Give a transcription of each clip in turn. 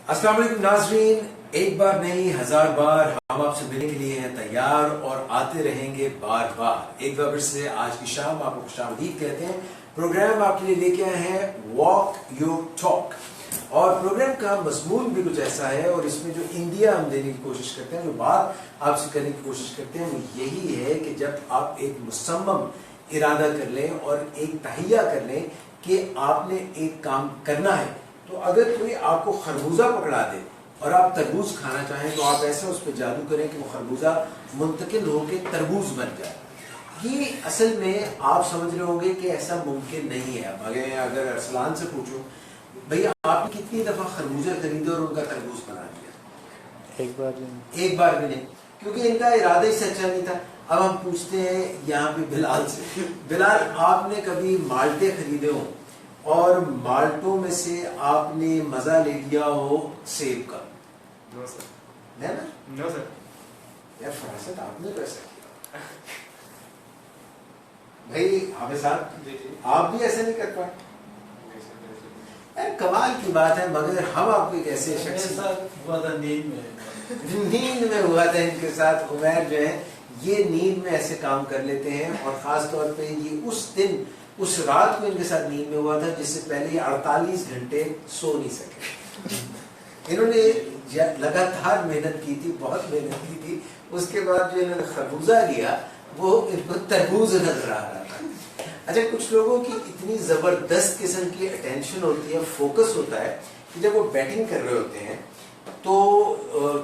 अस्सलाम वालेकुम नाज़रीन, एक बार नहीं हजार बार हम आपसे मिलने के लिए हैं तैयार और आते रहेंगे बार बार। एक बार फिर से आज की शाम आपको खुशामदीद कहते हैं। प्रोग्राम आपके लिए लेके आए हैं वॉक योर टॉक, और प्रोग्राम का मजमून भी कुछ ऐसा है और इसमें जो इंडिया हम देने की कोशिश करते हैं, जो बात आपसे करने की कोशिश करते हैं, वो यही है कि जब आप एक मुसम्मम इरादा कर लें और एक तहैया कर लें कि आपने एक काम करना है, तो अगर कोई आपको खरबूजा पकड़ा दे और आप तरबूज खाना चाहें तो आप ऐसा उस पर जादू करें कि वो खरबूजा मुंतकिल होकर तरबूज बन जाए। ये असल में आप समझ रहे होंगे कि ऐसा मुमकिन नहीं है। मगर अगर अरसलान से पूछूं, भैया आपने कितनी दफा खरबूजा खरीदे और उनका तरबूज बना दिया? एक बार भी नहीं, क्योंकि इनका इरादा ही सच्चा नहीं था। अब हम पूछते हैं यहाँ पे बिलाल से, बिलाल आपने कभी माल्टे खरीदे हो और माल्टों में से आपने मजा ले लिया हो सेब का? No sir. है ना? No sir. यार फरासत आपने तो ऐसा किया भाई। हाफिज साहब आप भी ऐसा नहीं कर पाए? यार कमाल की बात है। मगर हम आपको एक ऐसे शख्स हुआ था नींद में हुआ था इनके साथ। उमैर जो है ये नींद में ऐसे काम कर लेते हैं, और खास तौर पे ये उस दिन उस रात को इनके साथ नींद में हुआ था जिससे पहले ये 48 घंटे सो नहीं सके। इन्होंने लगातार मेहनत की थी, बहुत मेहनत की थी। उसके बाद जो इन्होंने खरबूजा लिया वो इनको तरबूज नजर आ रहा था। अच्छा, कुछ लोगों की इतनी जबरदस्त किस्म की अटेंशन होती है, फोकस होता है कि जब वो बैटिंग कर रहे होते हैं तो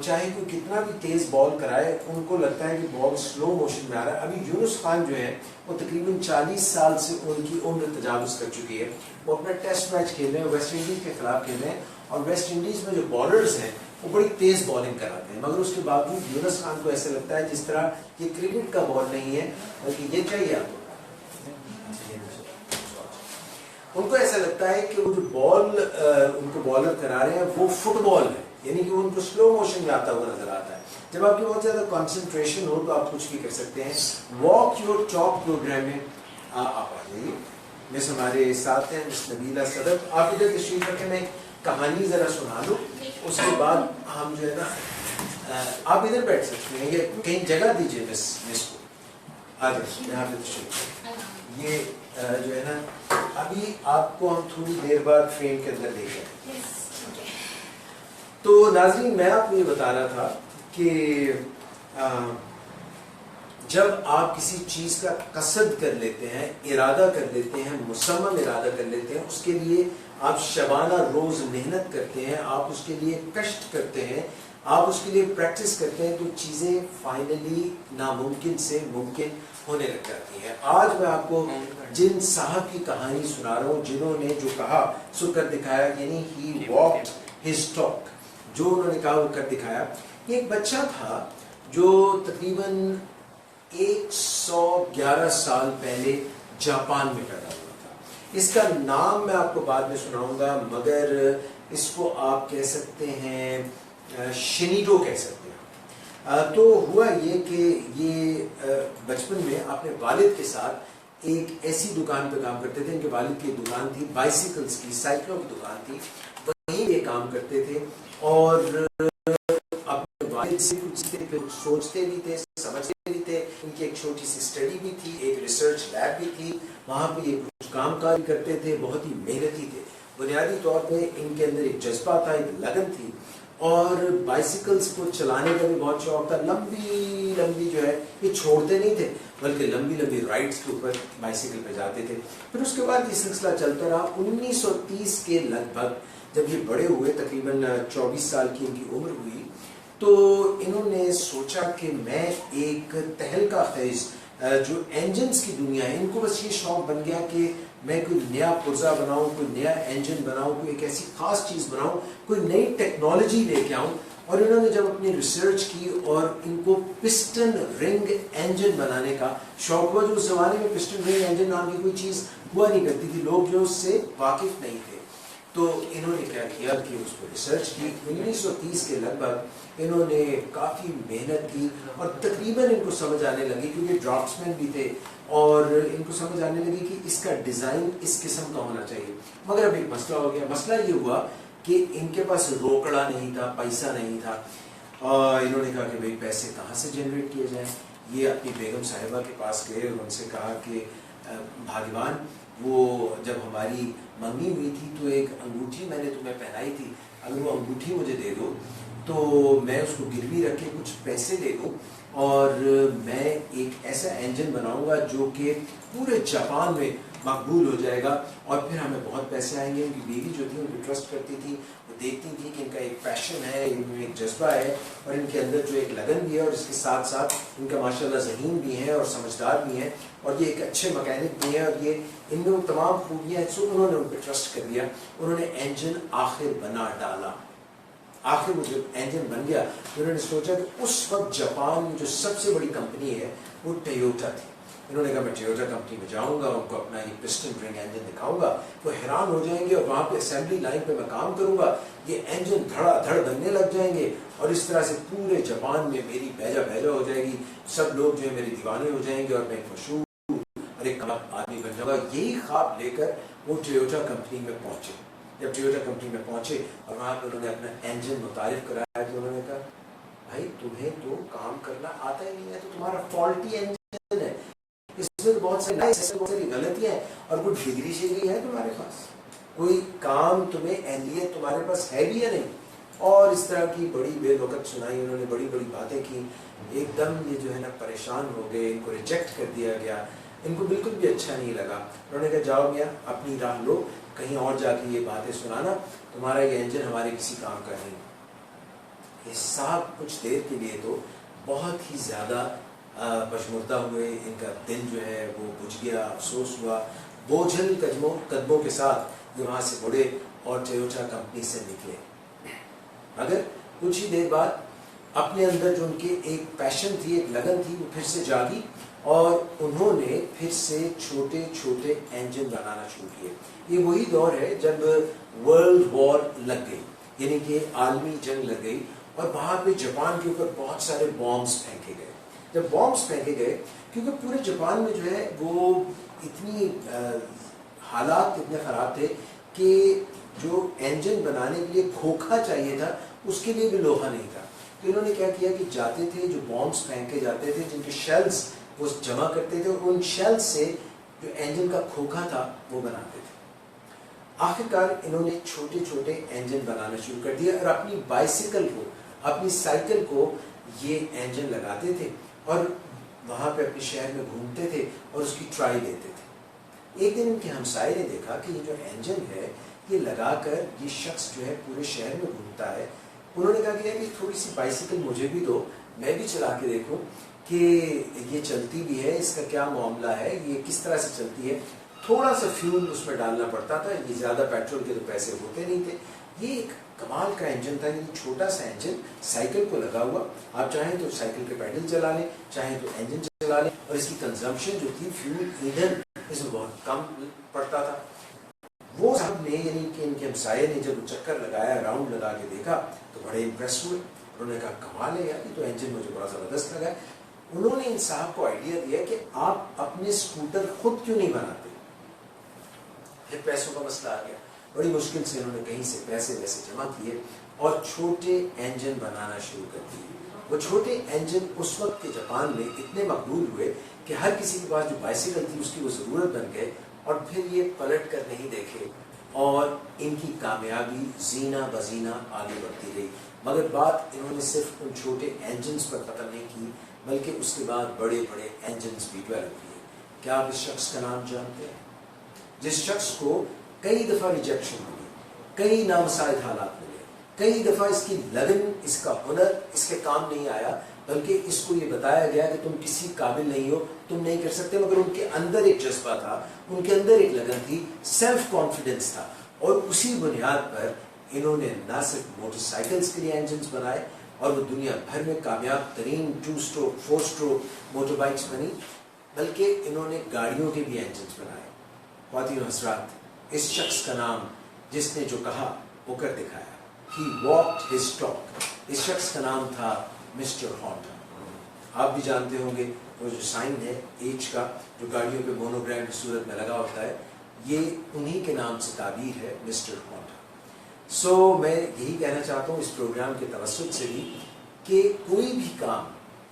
चाहे कोई कितना भी तेज बॉल कराए, उनको लगता है कि बॉल स्लो मोशन में आ रहा है। अभी यूनुस खान जो है वो तकरीबन 40 साल से उनकी उम्र तजावुज कर चुकी है। वो अपना टेस्ट मैच खेल रहे हैं, वेस्ट इंडीज के खिलाफ खेल रहे हैं, और वेस्ट इंडीज में जो बॉलर्स हैं वो बड़ी तेज बॉलिंग कराते हैं। मगर उसके बावजूद यूनुस खान को ऐसा लगता है जिस तरह ये क्रिकेट का बॉल नहीं है, बल्कि ये चाहिए आपको। उनको ऐसा लगता है कि वो जो बॉल उनको बॉलर करा रहे हैं वो फुटबॉल है, यानी कि उनको स्लो मोशन में आता हुआ नजर आता है। जब आपकी बहुत ज्यादा कंसंट्रेशन हो तो आप कुछ भी कर सकते हैं। वॉक योर टॉक प्रोग्राम में आप आ जाइए। मिस हमारे साथ हैं मिस नबीला सदर। आप इधर तशरीफ रखें, मैं कहानी जरा सुना दूं, उसके बाद हम जो है ना आप इधर बैठ सकते हैं, ये कहीं जगह दीजिए मिस को। आ जाइए यहाँ पे तशरीफ। ये जो है ना अभी आपको हम थोड़ी देर बाद फ्रेम के अंदर देखें। तो नाज़रीन, मैं आपको ये बता रहा था कि जब आप किसी चीज का कसद कर लेते हैं, इरादा कर लेते हैं, मुसम्मम इरादा कर लेते हैं, उसके लिए आप शबाना रोज मेहनत करते हैं, आप उसके लिए कष्ट करते हैं, आप उसके लिए प्रैक्टिस करते हैं, तो चीजें फाइनली नामुमकिन से मुमकिन होने लग जाती हैं। आज मैं आपको जिन साहब की कहानी सुना रहा हूँ, जिन्होंने जो कहा सो कर दिखाया, यानी ही वॉक्ड हिज टॉक, जो उन्होंने कहा वो कर दिखाया। एक बच्चा था जो तकरीबन 111 साल पहले जापान में पैदा हुआ था। इसका नाम मैं आपको बाद में सुनाऊंगा, मगर इसको आप कह सकते हैं शिनिडो कह सकते हैं। तो हुआ ये कि ये बचपन में अपने वालिद के साथ एक ऐसी दुकान पे काम करते थे। इनके वालिद की दुकान थी बाइसिकल्स की, साइकिलों की दुकान थी, वहीं ये काम करते थे और अपने वालिद से कुछ सोचते भी थे, समझते भी थे। इनकी एक छोटी सी स्टडी भी थी, एक रिसर्च लैब भी थी, वहाँ पे ये कुछ काम काज करते थे, बहुत ही मेहनती थे। बुनियादी तौर पे इनके अंदर एक जज्बा था, एक लगन थी, और बाइसिकल्स को चलाने का भी बहुत शौक था। लंबी लंबी जो है ये छोड़ते नहीं थे, बल्कि लंबी लंबी राइड्स के ऊपर बाइसिकल पे जाते थे। फिर उसके बाद ये सिलसिला चलता रहा। 1930 के लगभग जब ये बड़े हुए, तकरीबन 24 साल की इनकी उम्र हुई, तो इन्होंने सोचा कि मैं एक तहलका खेज जो इंजन्स की दुनिया है, इनको बस ये शौक बन गया कि मैं कोई नया पुर्जा बनाऊं, कोई नया इंजन बनाऊं, कोई एक ऐसी खास चीज बनाऊं, कोई नई टेक्नोलॉजी लेके आऊं। और इन्होंने जब अपनी रिसर्च की और इनको पिस्टन रिंग इंजन बनाने का शौक हुआ, जो उस जमाने में पिस्टन रिंग इंजन नाम की कोई चीज हुआ नहीं करती थी, लोग जो उससे वाकिफ नहीं थे, तो इन्होंने क्या किया कि उसको रिसर्च की। 1930 के लगभग इन्होंने काफ़ी मेहनत की और तकरीबन इनको समझ आने लगी, क्योंकि ड्राफ्ट्समैन भी थे, और इनको समझ आने लगी कि इसका डिज़ाइन इस किस्म का होना चाहिए। मगर अब एक मसला हो गया। मसला ये हुआ कि इनके पास रोकड़ा नहीं था, पैसा नहीं था। इन्होंने कहा कि भाई पैसे कहाँ से जनरेट किए जाएं। ये अपनी बेगम साहिबा के पास गए और उनसे कहा कि भाग्यवान, वो जब हमारी मंगनी हुई थी तो एक अंगूठी मैंने तुम्हें पहनाई थी, अगर वो अंगूठी मुझे दे दो तो मैं उसको गिरवी रख के कुछ पैसे दे दूँ और मैं एक ऐसा इंजन बनाऊंगा जो कि पूरे जापान में मकबूल हो जाएगा और फिर हमें बहुत पैसे आएंगे। उनकी बीवी जो थी उनको ट्रस्ट करती थी, वो देखती थी कि इनका एक पैशन है, इनमें एक जज्बा है और इनके अंदर जो एक लगन भी है और इसके साथ साथ इनका माशाल्लाह ज़हीन भी है और समझदार भी हैं और ये एक अच्छे मैकेनिक भी हैं और ये इनमें वो तमाम खूबियाँ हैं। सो उन्होंने उन पर ट्रस्ट कर दिया। उन्होंने इंजन आखिर बना डाला। आखिर वो जब इंजन बन गया तो उन्होंने सोचा कि उस वक्त जापान में जो सबसे बड़ी कंपनी है वो टोयोटा थी। इन्होंने कहा मैं टोयोटा कंपनी में जाऊंगा, उनको अपना ये पिस्टन रिंग इंजन दिखाऊंगा, वो हैरान हो जाएंगे और वहाँ पे असेंबली लाइन पे मैं काम करूंगा, ये इंजन धड़ाधड़ बनने लग जाएंगे और इस तरह से पूरे जापान में मेरी भेजा भेजा हो जाएगी, सब लोग जो है मेरे दीवाने हो जाएंगे और मैं एक मशहूर और एक कमाल आदमी बन जाऊंगा। यही ख्वाब लेकर वो टोयोटा कंपनी में पहुंचे। जब टोयोटा कंपनी में पहुंचे और वहाँ पर उन्होंने अपना इंजन मुतारिफ कराया तो उन्होंने कहा भाई तुम्हें तो काम करना आता ही नहीं है, तो तुम्हारा फॉल्टी इंजन है, इसमें तो बहुत सारी गलतियां हैं और कुछ डिग्री शिग्री है तुम्हारे पास, कोई काम तुम्हें अहलियत तुम्हारे पास है भी या नहीं। और इस तरह की बड़ी बेवकत सुनाई उन्होंने, बड़ी बड़ी बातें की। एकदम ये जो है ना परेशान हो गए, इनको रिजेक्ट कर दिया गया, इनको बिल्कुल भी अच्छा नहीं लगा। उन्होंने कहा जाओ मियाँ अपनी राह लो, कहीं और जाके ये बातें सुनाना, तुम्हारा ये इंजन हमारे किसी काम का नहीं। ये साहब कुछ देर के लिए तो बहुत ही ज़्यादा पशमुर्दा हुए, इनका दिल जो है वो बुझ गया, अफसोस हुआ। बोझल कदमों के साथ ये वहाँ से मुड़े और टोयोटा कंपनी से निकले। मगर कुछ ही देर बाद अपने अंदर जो उनके एक पैशन थी, एक लगन थी, वो फिर से जागी और उन्होंने फिर से छोटे छोटे इंजन बनाना शुरू किए। ये वही दौर है जब वर्ल्ड वॉर लग गई, यानी कि आलमी जंग लग गई और वहाँ पे जापान के ऊपर बहुत सारे बॉम्ब्स फेंके गए। जब बॉम्ब्स फेंके गए, क्योंकि पूरे जापान में जो है वो इतनी हालात इतने ख़राब थे कि जो इंजन बनाने के लिए खोखा चाहिए था उसके लिए भी लोहा नहीं था। तो इन्होंने क्या किया कि जाते थे, जो बॉम्ब्स फेंके जाते थे, जिनके शेल्स वो जमा करते थे और उन शेल्स से जो इंजन का खोखा था वो बनाते थे। आखिरकार इन्होंने छोटे छोटे इंजन बनाना शुरू कर दिया और अपनी बाइसिकल को, अपनी साइकिल को ये इंजन लगाते थे और वहाँ पे अपने शहर में घूमते थे और उसकी ट्राई लेते थे। एक दिन इनके हमसाये ने देखा कि ये जो इंजन है ये लगाकर ये शख्स जो है पूरे शहर में घूमता है। उन्होंने कहा कि थोड़ी सी बाइसिकल मुझे भी दो, मैं भी चला के देखूं कि ये चलती भी है, इसका क्या मामला है, ये किस तरह से चलती है। थोड़ा सा फ्यूल उसमें डालना पड़ता था, ये ज़्यादा पेट्रोल के तो पैसे होते नहीं थे। ये एक कमाल का इंजन था, ये छोटा सा इंजन साइकिल को लगा हुआ, आप चाहें तो साइकिल के पैडल चला लें, चाहें तो इंजन चला लें और इसकी कंजम्पशन जो थी फ्यूल ईंधन इसमें बहुत कम पड़ता था। वो साहब ने, यानी कि इनके हमसाये ने जब चक्कर लगाया, राउंड लगा के देखा तो बड़े इम्प्रेस हुए। उन्होंने कहा कमाल है यार, ये तो इंजन मुझे बड़ा ज़बरदस्त लगा। उन्होंने इन साहब को आइडिया दिया कि आप अपने स्कूटर खुद क्यों नहीं बनाते। फिर पैसों का मसला आ गया, बड़ी मुश्किल से उन्होंने कहीं से पैसे वैसे जमा किए और छोटे इंजन बनाना शुरू कर दिए। वो छोटे इंजन उस वक्त के जापान में इतने मकबूल हुए कि हर किसी के पास जो बाइसिकल थी उसकी वो ज़रूरत बन गए और फिर ये पलट कर नहीं देखे और इनकी कामयाबी जीना बजीना आगे बढ़ती रही। मगर बात इन्होंने सिर्फ उन छोटे इंजन्स पर ख़त्म नहीं की, बल्कि उसके बाद बड़े बड़े इंजन्स भी डेवलप किए। क्या आप इस शख्स का नाम जानते हैं, जिस शख्स को कई दफ़ा रिजेक्शन मिली, कई नामसाइद हालात मिले, कई दफ़ा इसकी लगन, इसका हुनर इसके काम नहीं आया, बल्कि इसको ये बताया गया कि तुम किसी काबिल नहीं हो, तुम नहीं कर सकते। मगर उनके अंदर एक जज्बा था, उनके अंदर एक लगन थी, सेल्फ कॉन्फिडेंस था और उसी बुनियाद पर इन्होंने न सिर्फ मोटरसाइकिल्स के लिए इंजन्स बनाए और वो दुनिया भर में कामयाब तरीन 2 स्ट्रोक 4 स्ट्रोक मोटरबाइक्स बनी, बल्कि इन्होंने गाड़ियों के भी इंजन्स बनाए। ख्वातीन हज़रात, इस शख्स का नाम जिसने जो कहा वो कर दिखाया, he walked his talk, इस शख्स का नाम था मिस्टर होंडा। आप भी जानते होंगे वो जो साइन है एच का, जो गाड़ियों पे मोनोग्राम की सूरत में लगा होता है, ये उन्हीं के नाम से ताबीर है, मिस्टर होंडा। सो मैं यही कहना चाहता हूँ इस प्रोग्राम के तवज्जुह से भी कि कोई भी काम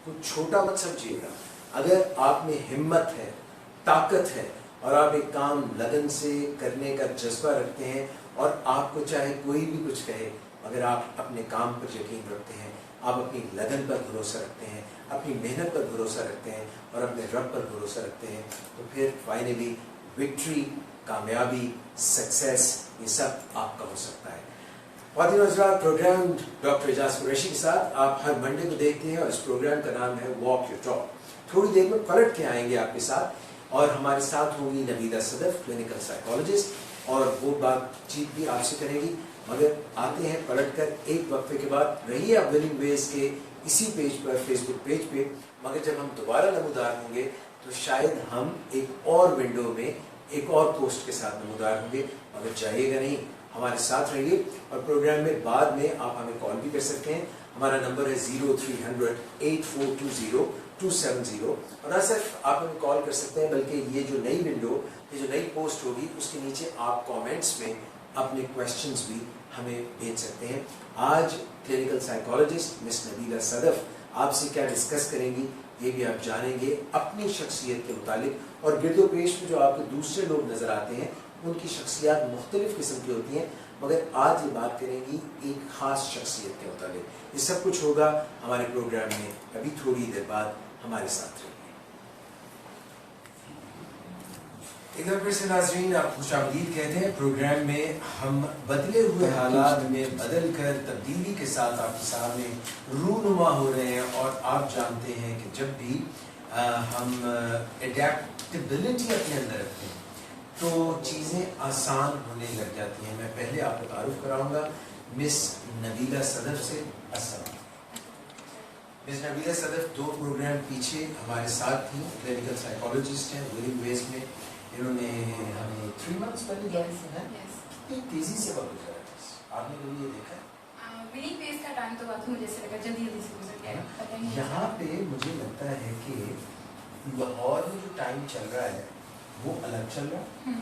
कुछ छोटा मत समझिएगा। अगर आप में हिम्मत है, ताकत है और आप एक काम लगन से करने का जज्बा रखते हैं और आपको चाहे कोई भी कुछ कहे, अगर आप अपने काम पर यकीन रखते हैं, आप अपनी लगन पर भरोसा रखते हैं, अपनी मेहनत पर भरोसा रखते हैं और अपने रब पर भरोसा रखते हैं, तो फिर फाइनली विक्ट्री, कामयाबी, सक्सेस, ये सब आपका हो सकता है। प्रोग्राम डॉक्टर एजाज कुरैशी के साथ आप हर मंडे को देखते हैं और इस प्रोग्राम का नाम है वॉक योर टॉक। थोड़ी देर में पलट के आएंगे आपके साथ और हमारे साथ होगी नबीला सदफ, क्लिनिकल साइकोलॉजिस्ट, और वो बातचीत भी आपसे करेगी। मगर आते हैं पलट कर एक वक्फे के बाद। रहिए आप विलिंग वेज के इसी पेज पर, फेसबुक पेज पे। मगर जब हम दोबारा नमूदार होंगे तो शायद हम एक और विंडो में एक और पोस्ट के साथ नमूदार होंगे। मगर जाइएगा नहीं, हमारे साथ रहिए। और प्रोग्राम में बाद में आप हमें कॉल भी कर सकते हैं। हमारा नंबर है 0300 8420 270। और ना सिर्फ आप हमें कॉल कर सकते हैं बल्कि ये जो नई विंडो, ये जो नई पोस्ट होगी उसके नीचे आप कमेंट्स में अपने क्वेश्चंस भी हमें भेज सकते हैं। आज clinical psychologist miss Nabila Sadaf आपसे क्या डिस्कस करेंगी ये भी आप जानेंगे अपनी शख्सियत के मुतालिक। और गिरदो पेश में जो आपके दूसरे लोग नजर आते हैं उनकी शख्सियत मुख्तलिफ किस्म की होती हैं, मगर आज ये बात करेंगी एक खास शख्सियत के मुतालिक। ये सब कुछ होगा हमारे प्रोग्राम में अभी थोड़ी देर बाद। हमारे साथ रहिए। एक बार फिर से नाज़रीन आप खुशामदीद कहते हैं। प्रोग्राम में हम बदले हुए हालात में बदल कर तब्दीली के साथ आपके सामने रूनुमा हो रहे हैं। और आप जानते हैं कि जब भी हम एडेप्टेबिलिटी अपने अंदर रखते हैं तो चीज़ें आसान होने लग जाती हैं। मैं पहले आपको तारुफ कराऊंगा मिस नबीला सदफ से। अस्सलाम। मिस नबीला सदफ 2 प्रोग्राम पीछे हमारे साथ थी, क्लिनिकल साइकोलॉजिस्ट हैं विलिंग वेज में। इन्होंने हमें 3 मंथ्स पहले ज्वाइन किया है। कितनी तेजी से वक्त गुजरा है, आपने कभी ये देखा है? विलिंग वेज का टाइम तो बात मुझे ऐसे लगा जल्दी जल्दी से गुजर गया, पता ही नहीं। यहाँ पे मुझे लगता है कि लाहौर में जो टाइम चल रहा है वो अलग चल रहा है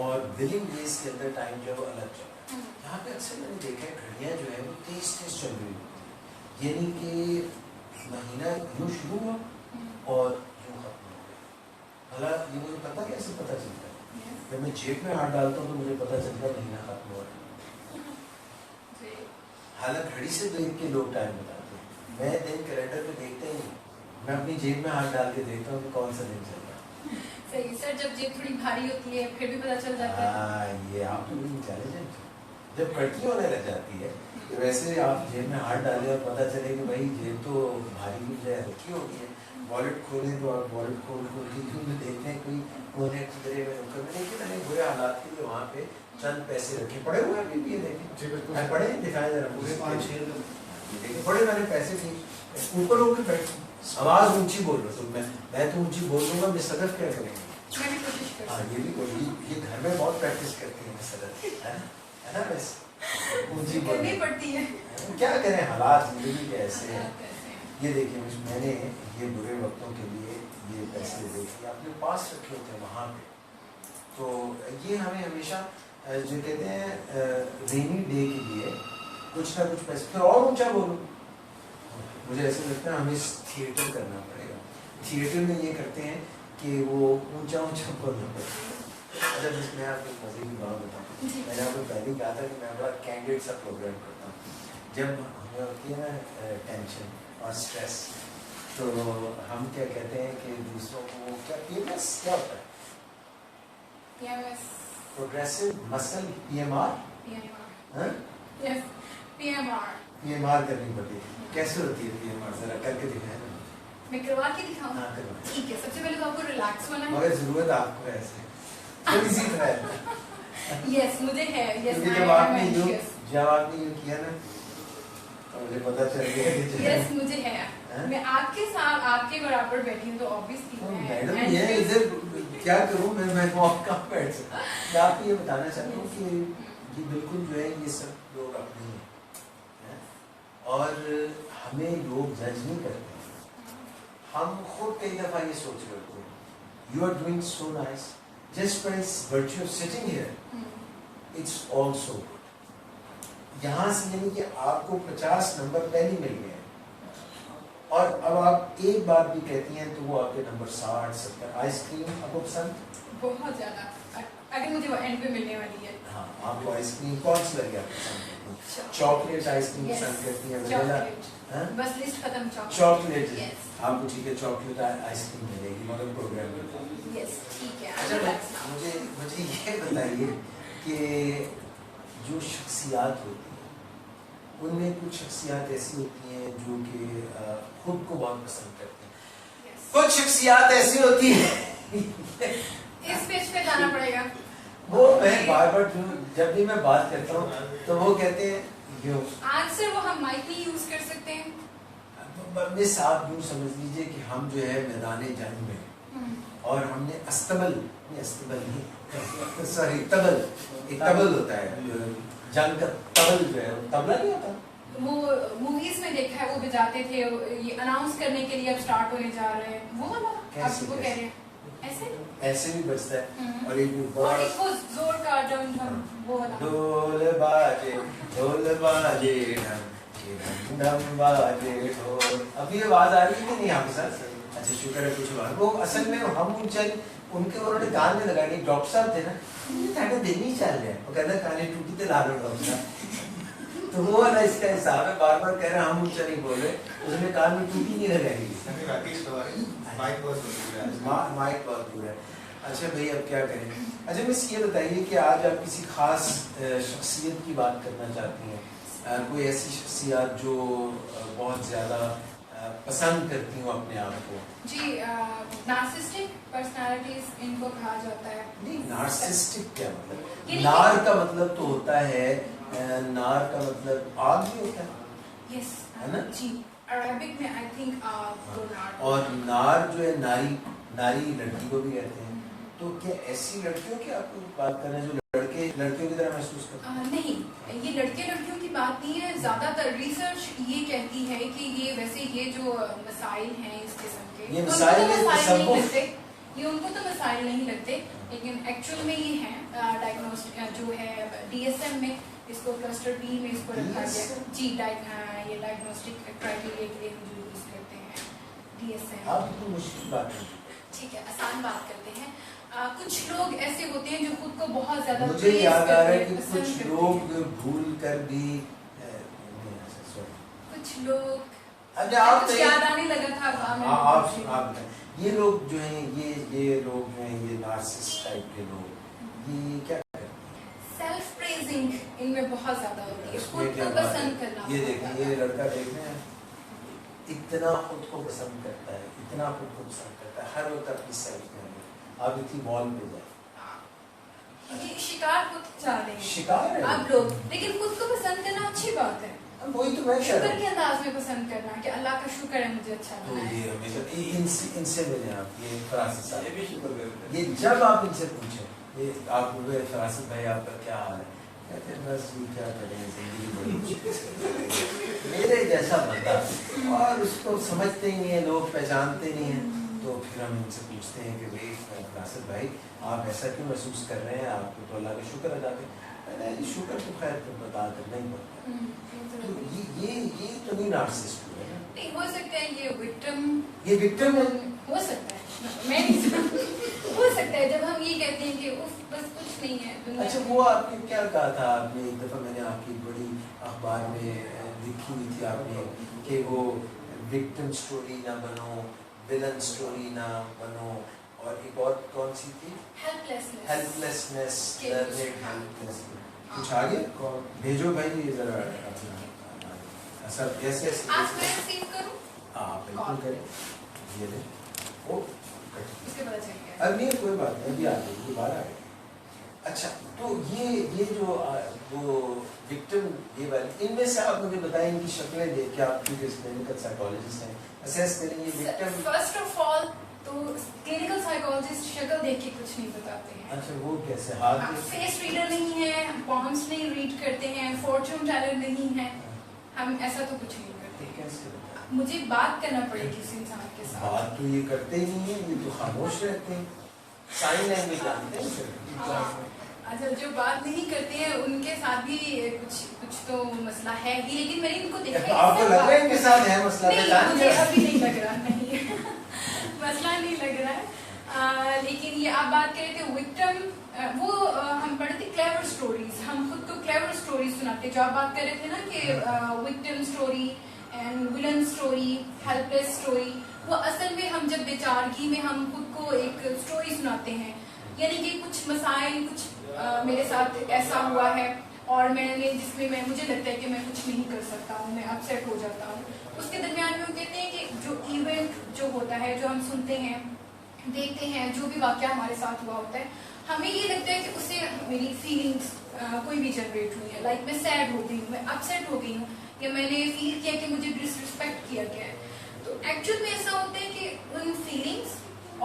और विलिंग वेज के अंदर टाइम जो है वो अलग चल रहा है। यहाँ पे अक्सर मैंने देखा है घड़ियाँ जो है वो तेज तेज चल रही होती है, यानी कि महीना यूँ शुरू हुआ और यूँ खत्म हो गया। हालांकि ये मुझे पता कैसे पता चलता है, जब मैं जेब में हाथ डालता हूँ तो मुझे पता चलता है महीना खत्म हो रहा है। हालांकि घड़ी से देख के लोग टाइम बताते हैं, मैं दिन कैलेंडर पे देखता ही नहीं, मैं अपनी जेब में हाथ डाल के देखता हूँ कि कौन सा दिन चल रहा है। सही सर, जब जेब थोड़ी भारी होती है फिर भी पता चल जाता है। ये आप तो नहीं चले जाए, जब कड़की होने लग जाती है तो वैसे आप जेब में हाथ डालें और पता चले कि भाई जेब तो भारी भी है, हल्की हो गई है। वॉलेट खोलें तो आप वॉलेट खोल के देखते हैं कोई कोने खतरे में नुक्कड़ में, लेकिन मैंने बुरे हालात के लिए वहाँ पे चंद पैसे रखे पड़े हुए हैं। अभी भी देखें पड़े दिखाया जा रहा पूरे 5-6 बड़े मैंने पैसे थे ऊपर होकर बैठ, आवाज ऊंची बोल रहा हूँ मैं तो ऊंची बोल दूंगा। मैं सदफ क्या करेंगे? मैं भी कोशिश करती हूँ। हाँ ये भी कोई, ये घर में बहुत प्रैक्टिस करती है सदफ, है ना? वैसे ऊंची करनी पड़ती है, क्या करें, हालात जिंदगी के ऐसे हैं। ये देखिए मैंने ये बुरे वक्तों के लिए ये पैसे देखे अपने पास रखे होते हैं वहाँ पे, तो ये हमें हमेशा जो कहते हैं रेनी डे के लिए कुछ ना कुछ पैसे। फिर और ऊंचा बोलो, मुझे ऐसा लगता है हमें थिएटर करना पड़ेगा। थिएटर में ये करते हैं कि वो ऊंचा ऊंचा बोलना पड़ेगा। अच्छा मैं आपको मजे की बात बताऊँ, मैंने आपको पहले कहा था कि मैं बड़ा कैंडिडेट सा प्रोग्राम करता हूँ। जब हमें होती है ना टेंशन और स्ट्रेस, तो हम क्या कहते हैं कि दूसरों को क्या PMS क्या होता है? PMS progressive muscle PMR, PMR करनी पड़ती है। कैसे होती है PMR, जरा करके दिखाएं ना। मैं करवा के दिखाऊं? हाँ करवा। ठीक है, सबसे पहले तो आपको रिलैक्स होना है। मगर जरूरत आपको है ऐसे तो इसी तरह है। यस मुझे है, यस क्योंकि जब आपने यूँ किया ना तो मुझे पता चल गया कि यस मुझे है। मैं आपके साथ आपके बराबर बैठी हूँ तो ऑब्वियसली मैडम ये इधर क्या करूँ मैं कहाँ बैठ सकता। मैं आपको ये बताना चाहता हूँ कि ये बिल्कुल जो है ये सब लोग अपने हैं और हमें लोग जज नहीं करते। हम खुद कई दफा ये सोच रहे होते हैं you are doing so nice just by virtue of sitting here, it's also good. یہاں سے یعنی کہ آپ کو 50 نمبر پہلے مل گئے اور اب آپ ایک بات بھی کہتی ہیں تو وہ آپ کے نمبر 60 70. آئس کریم آپ کو پسند؟ بہت زیادہ. اگر مجھے وہ اینڈ پہ ملنے والی ہے. ہاں آپ کو آئس کریم کون سی لگی آپ پسند کرتی ہیں؟ چاکلیٹ آئس کریم پسند کرتی ہیں؟ وینیلا؟ بس لسٹ ختم. چاکلیٹ آپ کو ٹھیک ہے چاکلیٹ آئس کریم ملے گی مگر پروگرام میں. یس ٹھیک ہے. اچھا مجھے یہ بتائیے کہ جو شخصیات ہوتی ہیں ان میں کچھ شخصیات ایسی ہوتی ہیں جو کہ خود کو بہت پسند کرتی ہیں, کچھ شخصیات ایسی ہوتی ہیں اس پیج پہ جانا پڑے گا. وہ میں بار بار جب بھی میں بات کرتا ہوں تو وہ کہتے ہیں آنسر وہ ہم مائک نہیں یوز کر سکتے ہیں. بس آپ یوں سمجھ لیجیے کہ ہم جو ہے میدان جنگ میں اور ہم نے استبل نہیں سوری تبل, ایک تبل ہوتا ہے جنگ کا تبل جو ہے تبلا نہیں ہوتا, وہ موویز میں دیکھا ہے وہ بجاتے تھے یہ اناؤنس کرنے کے لیے اب سٹارٹ ہونے جا رہے ہیں وہ والا آپ کو کہہ رہے ہیں ایسے بھی بجتا ہے. اور ایک وہ زور کا ڈم وہ والا ڈول باجے ڈم باجے ڈھول. اب یہ آواز آ رہی ہے کہ نہیں آپ کے ساتھ؟ اچھا شکر ہے کچھ بات. وہ اصل میں ہم ان کے انہوں نے کان میں لگا نہیں, ڈاکٹر صاحب تھے نا کہتے دل نہیں چل رہے وہ کہتے کانے ٹوٹی تے لا رہے ڈاکٹر صاحب تو وہ والا اس کا حساب ہے. بار بار کہہ رہے ہم اونچا نہیں بول رہے, اس میں کان میں ٹوٹی نہیں لگائے گی. مائک بہت دور ہے. اچھا بھائی اب کیا کریں. اچھا بس یہ بتائیے کہ آج آپ کسی خاص شخصیت کی بات کرنا چاہتی ہیں, کوئی ایسی شخصیات جو بہت زیادہ پسند کرتی ہوں اپنے آپ کو؟ جی نارسسٹک پرسنالٹیز ان کو کہا جاتا ہے. نہیں نارسسٹک کیا مطلب؟ نار کا مطلب تو ہوتا ہے, نار کا مطلب آگ بھی ہوتا ہے. یس ہے نا جی عربک میں آئی تھنک آگ کو نار. اور نار جو ہے ناری لڑکی کو بھی کہتے ہیں. تو کیا ایسی لڑکیوں کی آپ کو بات کر رہے ہیں جو لڑکیوں کی طرح محسوس کرتے ہیں؟ نہیں یہ لڑکیوں کی بات نہیں ہے. زیادہ تر ریسرچ یہ کہتی ہے کہ یہ ویسے یہ جو مسائل ہیں اس قسم کے یہ مسائل نہیں لگتے, یہ ان کو تو مسائل نہیں لگتے لیکن ایکچوئل میں یہ ہیں ڈائگنوسٹک جو ہے ڈی ایس ایم میں اس کو کلسٹر بی میں اس کو رکھا گیا. جی یہ ڈائگنوسٹک کرائٹیریا کے لیے جو یوز کرتے ہیں ڈی ایس ایم. آپ کو مشکل بات ہے. ٹھیک ہے آسان بات کرتے ہیں. کچھ لوگ ایسے ہوتے ہیں جو خود کو بہت زیادہ مجھے یاد آ رہا ہے کہ کچھ لوگ بھول کر بھی کچھ لوگ آپ یاد آنے لگا تھا آپ یہ لوگ جو ہیں یہ لوگ جو ہیں یہ نارسسسٹ ٹائپ کے لوگ یہ کیا کرتے ہیں؟ سیلف پریزنگ ان میں بہت زیادہ ہوتی ہے. خود کو پسند کرنا. یہ دیکھیں یہ لڑکا دیکھ رہے ہیں اتنا خود کو پسند کرتا ہے, اتنا خود کو پسند کرتا ہے, ہر وقت اپنی سیلف میں آپ اتنی مال پہ جائیں. شکار خود چاہ رہے ہیں شکار ہے آپ لوگ, لیکن خود کو پسند کرنا اچھی بات ہے. وہی تو میں شکر کے انداز میں پسند کرنا کہ اللہ کا شکر ہے مجھے اچھا بنایا. ان سے ملیں آپ, یہ فراست صاحب یہ بھی شکر کرتے ہیں. یہ جب آپ ان سے پوچھیں یہ آپ فراست بھائی آپ کا کیا حال ہے, کہتے ہیں بس یہ کیا کریں زندگی بڑی میرے جیسا بندہ, اور اس کو سمجھتے ہی نہیں ہیں لوگ, پہچانتے نہیں ہیں. تو پھر ہم ان سے پوچھتے ہیں کہ بھائی فراست بھائی آپ ایسا کیوں محسوس کر رہے ہیں, آپ کو تو اللہ کا شکر ادا کریں. شکر تو خیر بتا کرنا ہی پڑتا ہے. تو یہ تو نہیں نارسسسٹ ہے. نہیں ہو سکتا ہے یہ وکٹم ہو سکتا ہے, میں نہیں ہو سکتا ہے جب ہم یہ کہتے ہیں کہ بس کچھ نہیں ہے. اچھا وہ آپ نے کیا کہا تھا, آپ نے ایک دفعہ میں نے آپ کی بڑی اخبار میں لکھی ہوئی تھی آپ نے کہ وہ وکٹم سٹوری نہ بنو, ویلن سٹوری نہ بنو, اور ایک اور کون سی تھی ہیلپلیسنس. کچھ آگے بھیجو بھائی ذرا سر ایسے آج میں ریسیو کروں. ہاں بالکل کریں. یہ لیں وہ اس کے بعد چاہیے اب نہیں کوئی بات نہیں, ابھی آ گئی یہ بات آ گئی. اچھا تو یہ جو وہ وکٹم یہ والی ان میں سے آپ مجھے بتائیں ان کی شکلیں دیکھ کے, آپ کیونکہ کلینکل سائیکالوجسٹ ہیں, اسیس کریں یہ وکٹم. فرسٹ آف آل تو کلینکل سائیکالوجسٹ شکل دیکھ کے کچھ نہیں بتاتے ہیں. اچھا وہ کیسے, ہاتھ فیس ریڈر نہیں ہے, پالمس نہیں ریڈ کرتے ہیں, فارچون ٹیلر نہیں ہے, ہم ایسا تو کچھ نہیں کرتے. کیسے مجھے بات کرنا پڑے گی اس انسان کے ساتھ. بات تو یہ کرتے ہی نہیں ہیں, یہ تو خاموش رہتے ہیں, سائن لینگویج جانتے ہیں. अच्छा, जो बात नहीं करते हैं उनके साथ भी कुछ तो मसला है ही, लेकिन मैंने इनको देखा है। आपको लग रहा है इनके साथ है मसला? नहीं, मुझे अभी नहीं लग रहा, नहीं मसला नहीं लग रहा है। लेकिन ये आप बात कर रहे थे विक्टिम, वो हम पढ़े थे क्लेवर स्टोरीज, हम खुद को क्लेवर स्टोरीज सुनाते, जो आप बात कर रहे थे ना कि victim story and villain story, helpless story, वो असल में हम जब बेचारगी में हम खुद को एक स्टोरी सुनाते हैं, यानी कि कुछ मसाइल, कुछ मेरे साथ ऐसा हुआ है और मैंने जिसमें मुझे लगता है कि मैं कुछ नहीं कर सकता हूँ, मैं अपसेट हो जाता हूँ, उसके दरमियान में वो कहते हैं कि जो इवेंट जो होता है, जो हम सुनते हैं, देखते हैं, जो भी वाक़या हमारे साथ हुआ होता है, हमें ये लगता है कि उससे मेरी फीलिंग्स कोई भी जनरेट हुई है, लाइक मैं सैड हो गई हूँ, मैं अपसेट हो गई हूँ, या मैंने फील किया कि मुझे डिसरिस्पेक्ट किया गया है। तो एक्चुअल में ऐसा होता है कि उन फीलिंग्स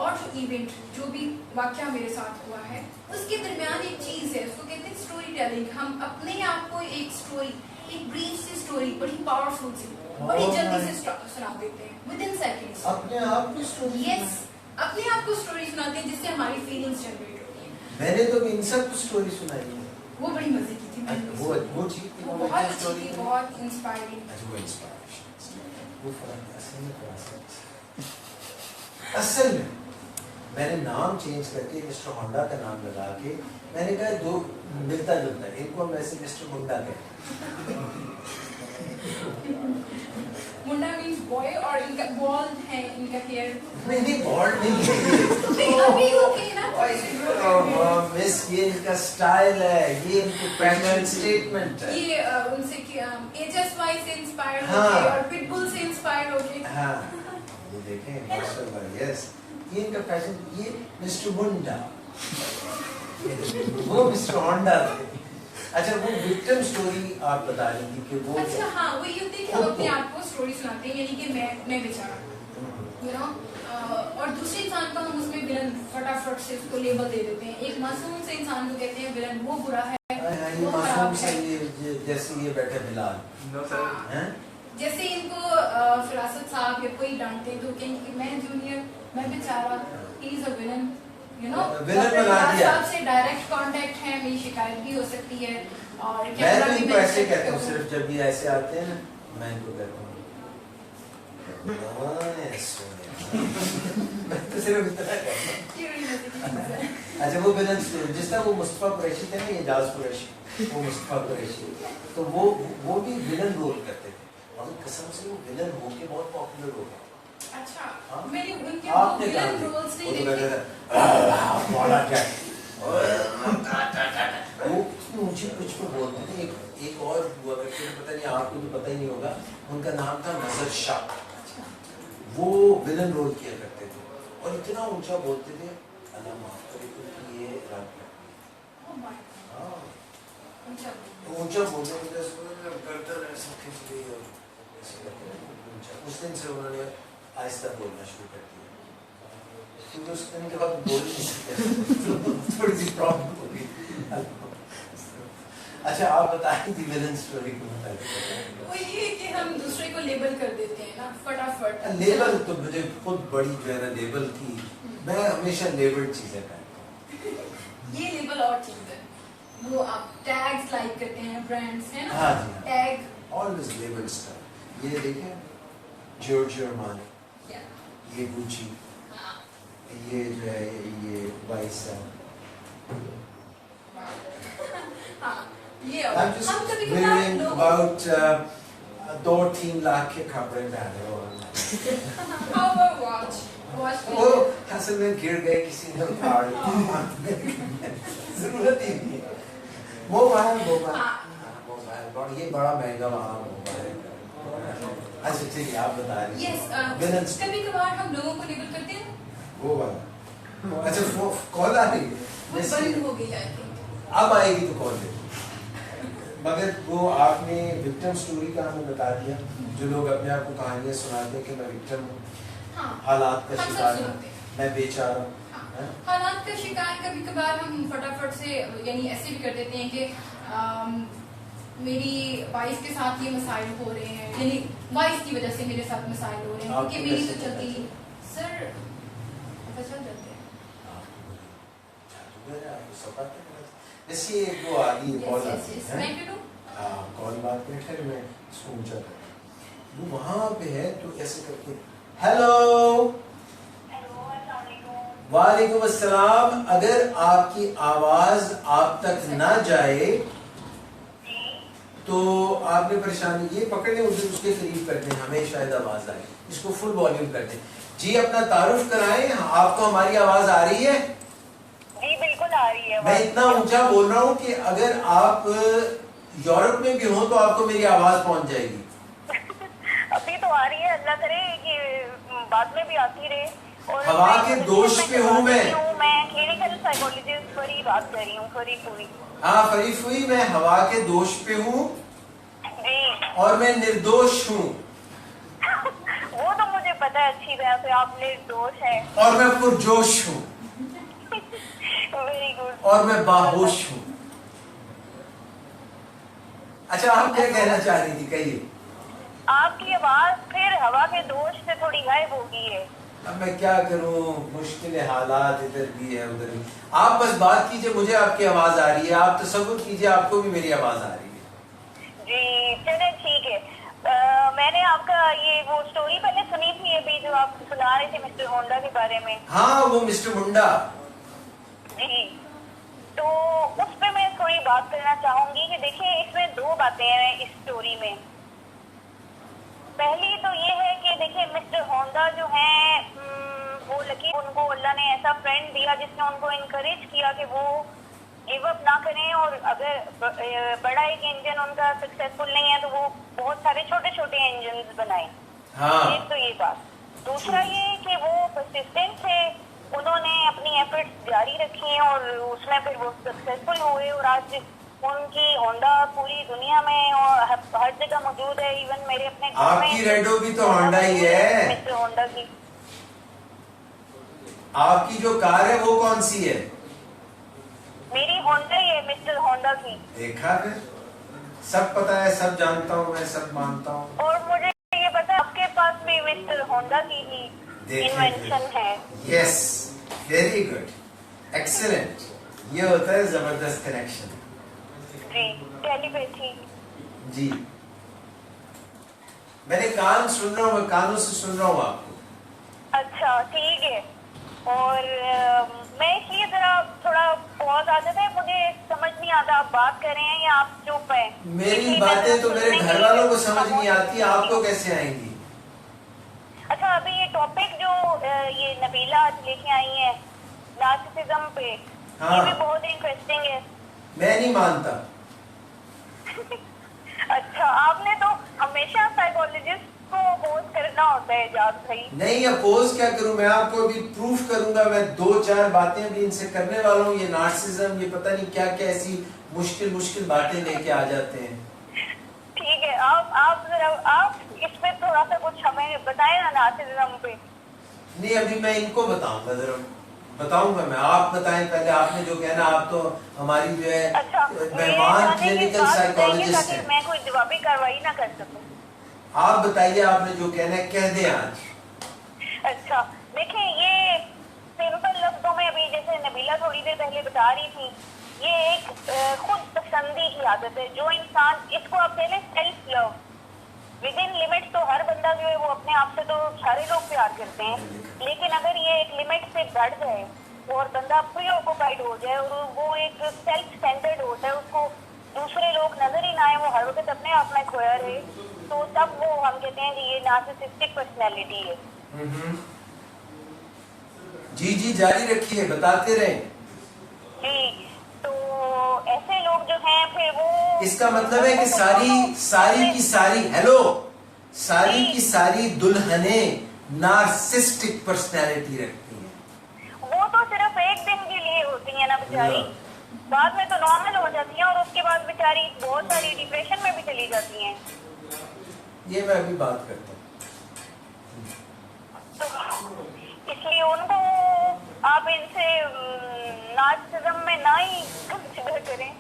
और जो इवेंट, जो भी वाक़या मेरे साथ हुआ है, उसके दरमियान एक चीज़ है, उसको कहते हैं स्टोरी टेलिंग। हम अपने आप को एक स्टोरी, एक ब्रीफ सी स्टोरी, बड़ी पावरफुल सी, बड़ी जल्दी से सुना देते हैं, विद इन सेकेंड्स। अपने आप को स्टोरी? यस, अपने आप को स्टोरी सुनाते हैं जिससे हमारी फीलिंग्स जनरेट होती हैं। मैंने तो इन सब को स्टोरी सुनाई है। वो बड़ी मजे की थी, वो ठीक थी, वो बहुत अच्छी थी, बहुत इंस्पायरिंग। वो इंस्पायरेशन, वो फर्क असल में मैंने नाम चेंज करके मिस्टर होंडा का नाम लगा के मैंने कहा दो मिलता जुलता है, इनको हम ऐसे मिस्टर मुंडा कहते हैं। मुंडा मींस बॉय, और इनका बॉल्ड है, इनका हेयर नहीं बॉल्ड नहीं नहीं, अभी ओके ना, मिस ये इनका स्टाइल है, ये इनकी पैशन स्टेटमेंट है। ये उनसे HSY से इंस्पायर्ड हाँ। होके और पिटबुल से इंस्पायर्ड होके। हाँ, ये देखें माशाल्लाह, यस, ये इनका फैशन, ये मिस्टर मुंडा, वो मिस्टर होंडा थे। अच्छा, वो विक्टिम स्टोरी आप बता रही थी कि वो, अच्छा हाँ, वो ये होती है कि हम अपने आप को स्टोरी सुनाते हैं, यानी कि मैं बेचारा, यू नो, और दूसरे इंसान को हम उसमें विलन फटाफट से उसको लेबल दे देते हैं। एक मासूम से इंसान को कहते हैं विलन, वो बुरा है, ये मासूम से, ये जैसे ये बैठे बिलाल, नो सर, हैं? जैसे इनको फिरासत साहब या कोई डांटे तो कहेंगे कि मैं जूनियर, मैं बेचारा, he is a villain, you know. Villain बना दिया। साहब से डायरेक्ट कांटेक्ट है, मेरी शिकायत भी हो सकती है, और मैं कैमरा तो भी इनको मैं ऐसे check कहता हूँ, करूँ। सिर्फ जब ये ऐसे आते हैं ना, मैं इनको कहता हूँ मैं तो सिर्फ इतना कहता हूँ। ये बड़ी मजे की चीज़ है। अच्छा, वो विलन जिस तरह वो मुस्तफा कुरैशी थे ना, ये जाज कुरैशी, वो मुस्तफा कुरैशी, तो वो भी विलन रोल करते थे, और कसम से वो विलन होके बहुत पॉपुलर हो गए। अच्छा, हाँ? मैंने उनके आपने विलन कहा रोल्स नहीं वो तो देखे। कहते थे बड़ा क्या वो मुझे कुछ को बोलते थे। एक और हुआ करते थे, पता नहीं आपको तो पता ही नहीं होगा, उनका नाम था नजर शाह। वो विलन रोल किया करते थे और इतना ऊंचा बोलते थे, अल्लाह माफ करे कि ये रात में Oh my हाँ God, ऊंचा बोल। ऊंचा बोलने की वजह से गर्दन ऐसा खींच ली और ऐसे करके ऊंचा। उस दिन से उन्होंने आहिस्ता बोलना शुरू कर दिया, क्योंकि उस दिन के बाद बोल नहीं सकते, थोड़ी सी प्रॉब्लम हो गई। अच्छा, आप बताएं थी विलन स्टोरी को बताइए। वो ये कि हम दूसरे को लेबल कर देते हैं ना फटाफट। लेबल तो मुझे खुद बड़ी जो है ना लेबल की, मैं हमेशा लेबल्ड चीजें पहनता हूँ। ये लेबल और चीज है, वो आप टैग्स लाइक करते हैं, ब्रांड्स है ना, हाँ जी, हाँ। टैग। Always label style. ये देखें, जॉर्जियो आर्मानी, या ये गुची, हाँ, ये जो है ये वाइस है। हाँ, ये I'm just हम कभी कभार wearing लोगों about 2-3 लाख के कपड़े पहने हो। How about watch? Watch वो असल में गिर गए, किसी ने उतार लिया, जरूरत ही नहीं है। मोबाइल मोबाइल ये बड़ा महंगा वाला मोबाइल है। अच्छा ठीक है, आप बता रही हैं। Yes, विलन्स कभी कभार हम लोगों को लेबल करते हैं, वो वाला। अच्छा, वो कॉल आ रही है, वो बंद हो गई आई थिंक। अब आएगी तो कॉल दे। मगर वो आपने विक्टिम स्टोरी का हमें बता दिया, जो लोग अपने आप को कहानियां सुनाते हैं कि मैं विक्टिम हूँ, हाँ, हालात का हम सब शिकार हूँ, सुनाते हैं। मैं बेचारा हूँ। हाँ, हालात का शिकार कभी कभार हम फटाफट से यानी ऐसे भी कर देते हैं कि मेरी वाइफ के साथ ये मसाइल हो रहे हैं, यानी वाइफ की वजह से मेरे साथ मसाइल हो रहे हैं, आपको क्योंकि मेरी कैसे तो पता चलती चला? सर पता चल जाते हैं। आपको सब पता है। जैसे एक दो आदि कॉल yes, आती yes. है मैं क्यों दूं? कॉल बात में फिर मैं इसको ऊंचा कर वो वहां पे है तो ऐसे करके हेलो वालेकुम अस्सलाम। अगर आपकी आवाज आप तक ना जाए तो आपने परेशानी ये पकड़ लें उसे उसके करीब कर दें, हमें शायद आवाज आए, इसको फुल वॉल्यूम कर दें। जी अपना तारुफ कराएं, आपको हमारी आवाज आ रही है? जी बिल्कुल आ रही है। मैं इतना ऊंचा बोल रहा हूँ कि अगर आप यूरोप में भी हो तो आपको मेरी आवाज पहुंच जाएगी। अभी तो आ रही है, अल्लाह करे कि बाद में भी आती रहे। और हवा के दोष पे हूँ मैं क्लिनिकल साइकोलॉजिस्ट पर ही बात कर रही हूँ, फरीक हुई। हाँ फरीफ हुई, मैं हवा के दोष पे हूँ जी और मैं निर्दोष हूँ वो तो मुझे पता है अच्छी तरह से, आप निर्दोष है। और मैं पुरजोश हूँ वेरी गुड। और मैं बाहोश हूँ। अच्छा आप क्या कहना चाह रही थी, कहिए। आपकी आवाज फिर हवा के दोष से थोड़ी गायब हो गई है। अब मैं क्या करूं, मुश्किल हालात इधर भी है उधर भी। आप बस बात कीजिए, मुझे आपकी आवाज आ रही है, आप तसव्वुर कीजिए आपको भी मेरी आवाज आ रही है। जी चले ठीक है। मैंने आपका ये वो स्टोरी पहले सुनी थी अभी जो आप सुना रहे थे मिस्टर होंडा के बारे में। हाँ वो मिस्टर मुंडा। जी तो उस पे मैं थोड़ी बात करना चाहूंगी कि देखिए इसमें दो बातें हैं इस स्टोरी में। पहली तो ये है कि देखिए मिस्टर होंडा जो है वो लकी उनको अल्लाह ने ऐसा फ्रेंड दिया जिसने उनको इनकरेज किया कि वो गिव अप ना करें, और अगर बड़ा एक इंजन उनका सक्सेसफुल नहीं है तो वो बहुत सारे छोटे छोटे इंजन बनाए। हाँ एक तो ये बात। दूसरा ये कि वो परसिस्टेंट थे, उन्होंने अपनी एफर्ट्स जारी रखी और उसमें फिर वो सक्सेसफुल हुए और आज उनकी होंडा पूरी दुनिया में और हर जगह मौजूद है। इवन मेरे अपने घर में आपकी रेडो भी तो होंडा ही है। मिस्टर होंडा की आपकी जो कार है वो कौन सी है? मेरी होंडा ही है मिस्टर होंडा की। देखा फिर, सब पता है, सब जानता हूँ मैं, सब मानता हूँ। और मुझे ये पता है आपके पास भी मिस्टर होंडा की ही इन्वेंशन है। Yes very good, excellent. ये होता है जबरदस्त कनेक्शन। जी टेलीपैथी। जी मैंने कान सुन रहा हूँ, मैं कानों से सुन रहा हूँ आपको। अच्छा ठीक है। और मैं इसलिए जरा थोड़ा पॉज आ जाता है, मुझे समझ नहीं आता आप बात कर रहे हैं या आप चुप है। मेरी बातें तो मेरे घर वालों को समझ नहीं आती, आपको कैसे आएंगी? अच्छा अभी ये टॉपिक जो ये नबीला आज लेके आई है नार्सिसिज्म पे, हाँ। ये भी बहुत इंटरेस्टिंग है। मैं नहीं मानता। अच्छा आपने तो हमेशा साइकोलॉजिस्ट को अपोज करना होता है जाद भाई। नहीं अपोज क्या करूं मैं, आपको अभी प्रूफ करूंगा। मैं दो चार बातें भी इनसे करने वाला हूँ। ये नार्सिसिज्म, ये पता नहीं क्या क्या ऐसी मुश्किल मुश्किल बातें लेके आ जाते हैं। ठीक है आप जरा आप इस पे थोड़ा सा कुछ हमें बताएं ना नार्सिसिज्म पे। नहीं अभी मैं इनको बताऊंगा, जरा बताऊंगा मैं। आप बताएं पहले, आपने जो कहना। आप तो हमारी जो है अच्छा मेहमान क्लिनिकल साइकोलॉजिस्ट हैं। मैं कोई जवाबी कार्रवाई ना कर सकूं। आप बताइए, आपने जो कहना है कह दें आज। अच्छा देखिए ये सिंपल लफ्जों में अभी जैसे नबीला थोड़ी देर पहले बता रही थी, ये एक खुद पसंदी की आदत है जो इंसान, इसको आप कह लें self love. With in limits तो हर बंदा जो है वो अपने आप से तो सारे लोग प्यार करते हैं, लेकिन अगर ये एक लिमिट से बढ़ जाए और बंदा प्री ऑक्युपाइड हो जाए और वो एक सेल्फ सेंटर्ड होता है, उसको दूसरे लोग नजर ही ना आए, वो हर वक्त अपने आप में खोया रहे, तो तब वो हम कहते हैं कि ये नार्सिसिस्टिक पर्सनैलिटी है। जी जी जारी रखिए, बताते रहें। जी तो ऐसे लोग जो हैं फिर वो, इसका मतलब है कि सारी की सारी, हेलो, सारी की सारी दुल्हनें नार्सिस्टिक पर्सनैलिटी रखती हैं। वो तो सिर्फ एक दिन के लिए होती है ना बेचारी, बाद में तो नॉर्मल हो जाती हैं और उसके बाद बेचारी बहुत सारी डिप्रेशन में भी चली जाती हैं। ये मैं अभी बात करता हूँ। तो इसलिए उनको आप इनसे नार्सिसिज्म में ना ही कंसिडर करें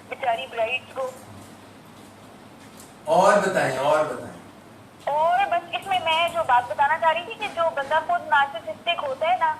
बेचारी ब्राइड्स को। और बताएं, और बताएं। और बस इसमें मैं जो बात बताना चाह रही थी कि जो बंदा खुद नार्सिसिस्टिक होता है ना,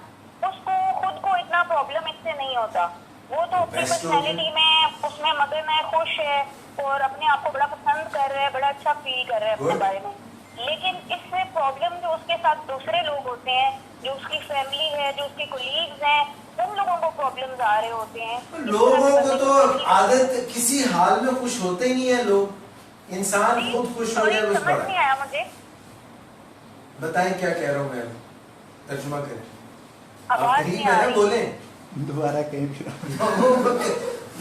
उसको खुद को इतना प्रॉब्लम इससे नहीं होता, وہ تو اپنی Best ہو گیا۔ پرسنالٹی میں اس میں مگر میں خوش ہے اور اپنے آپ کو بڑا پسند کر رہا ہے, بڑا اچھا فیل کر رہا ہے اپنے Good. بارے میں. لیکن اس سے پرابلم جو اس کے ساتھ دوسرے لوگ ہوتے ہیں, جو اس کی فیملی ہے, جو اس کے کولیگز ہیں, ان لوگوں کو پرابلمز آ رہے ہوتے ہیں. لوگوں کو تو عادت کسی حال میں خوش ہوتے نہیں ہیں لوگ, انسان خود خوش ہو جائے بس سمجھ بڑا. نہیں آیا مجھے, بتائیں کیا کہہ رہا ہوں میں, ترجمہ کریں. آپ آواز قریب نہیں ہے آ نا, رہی. بولیں. دوبارہ کہیں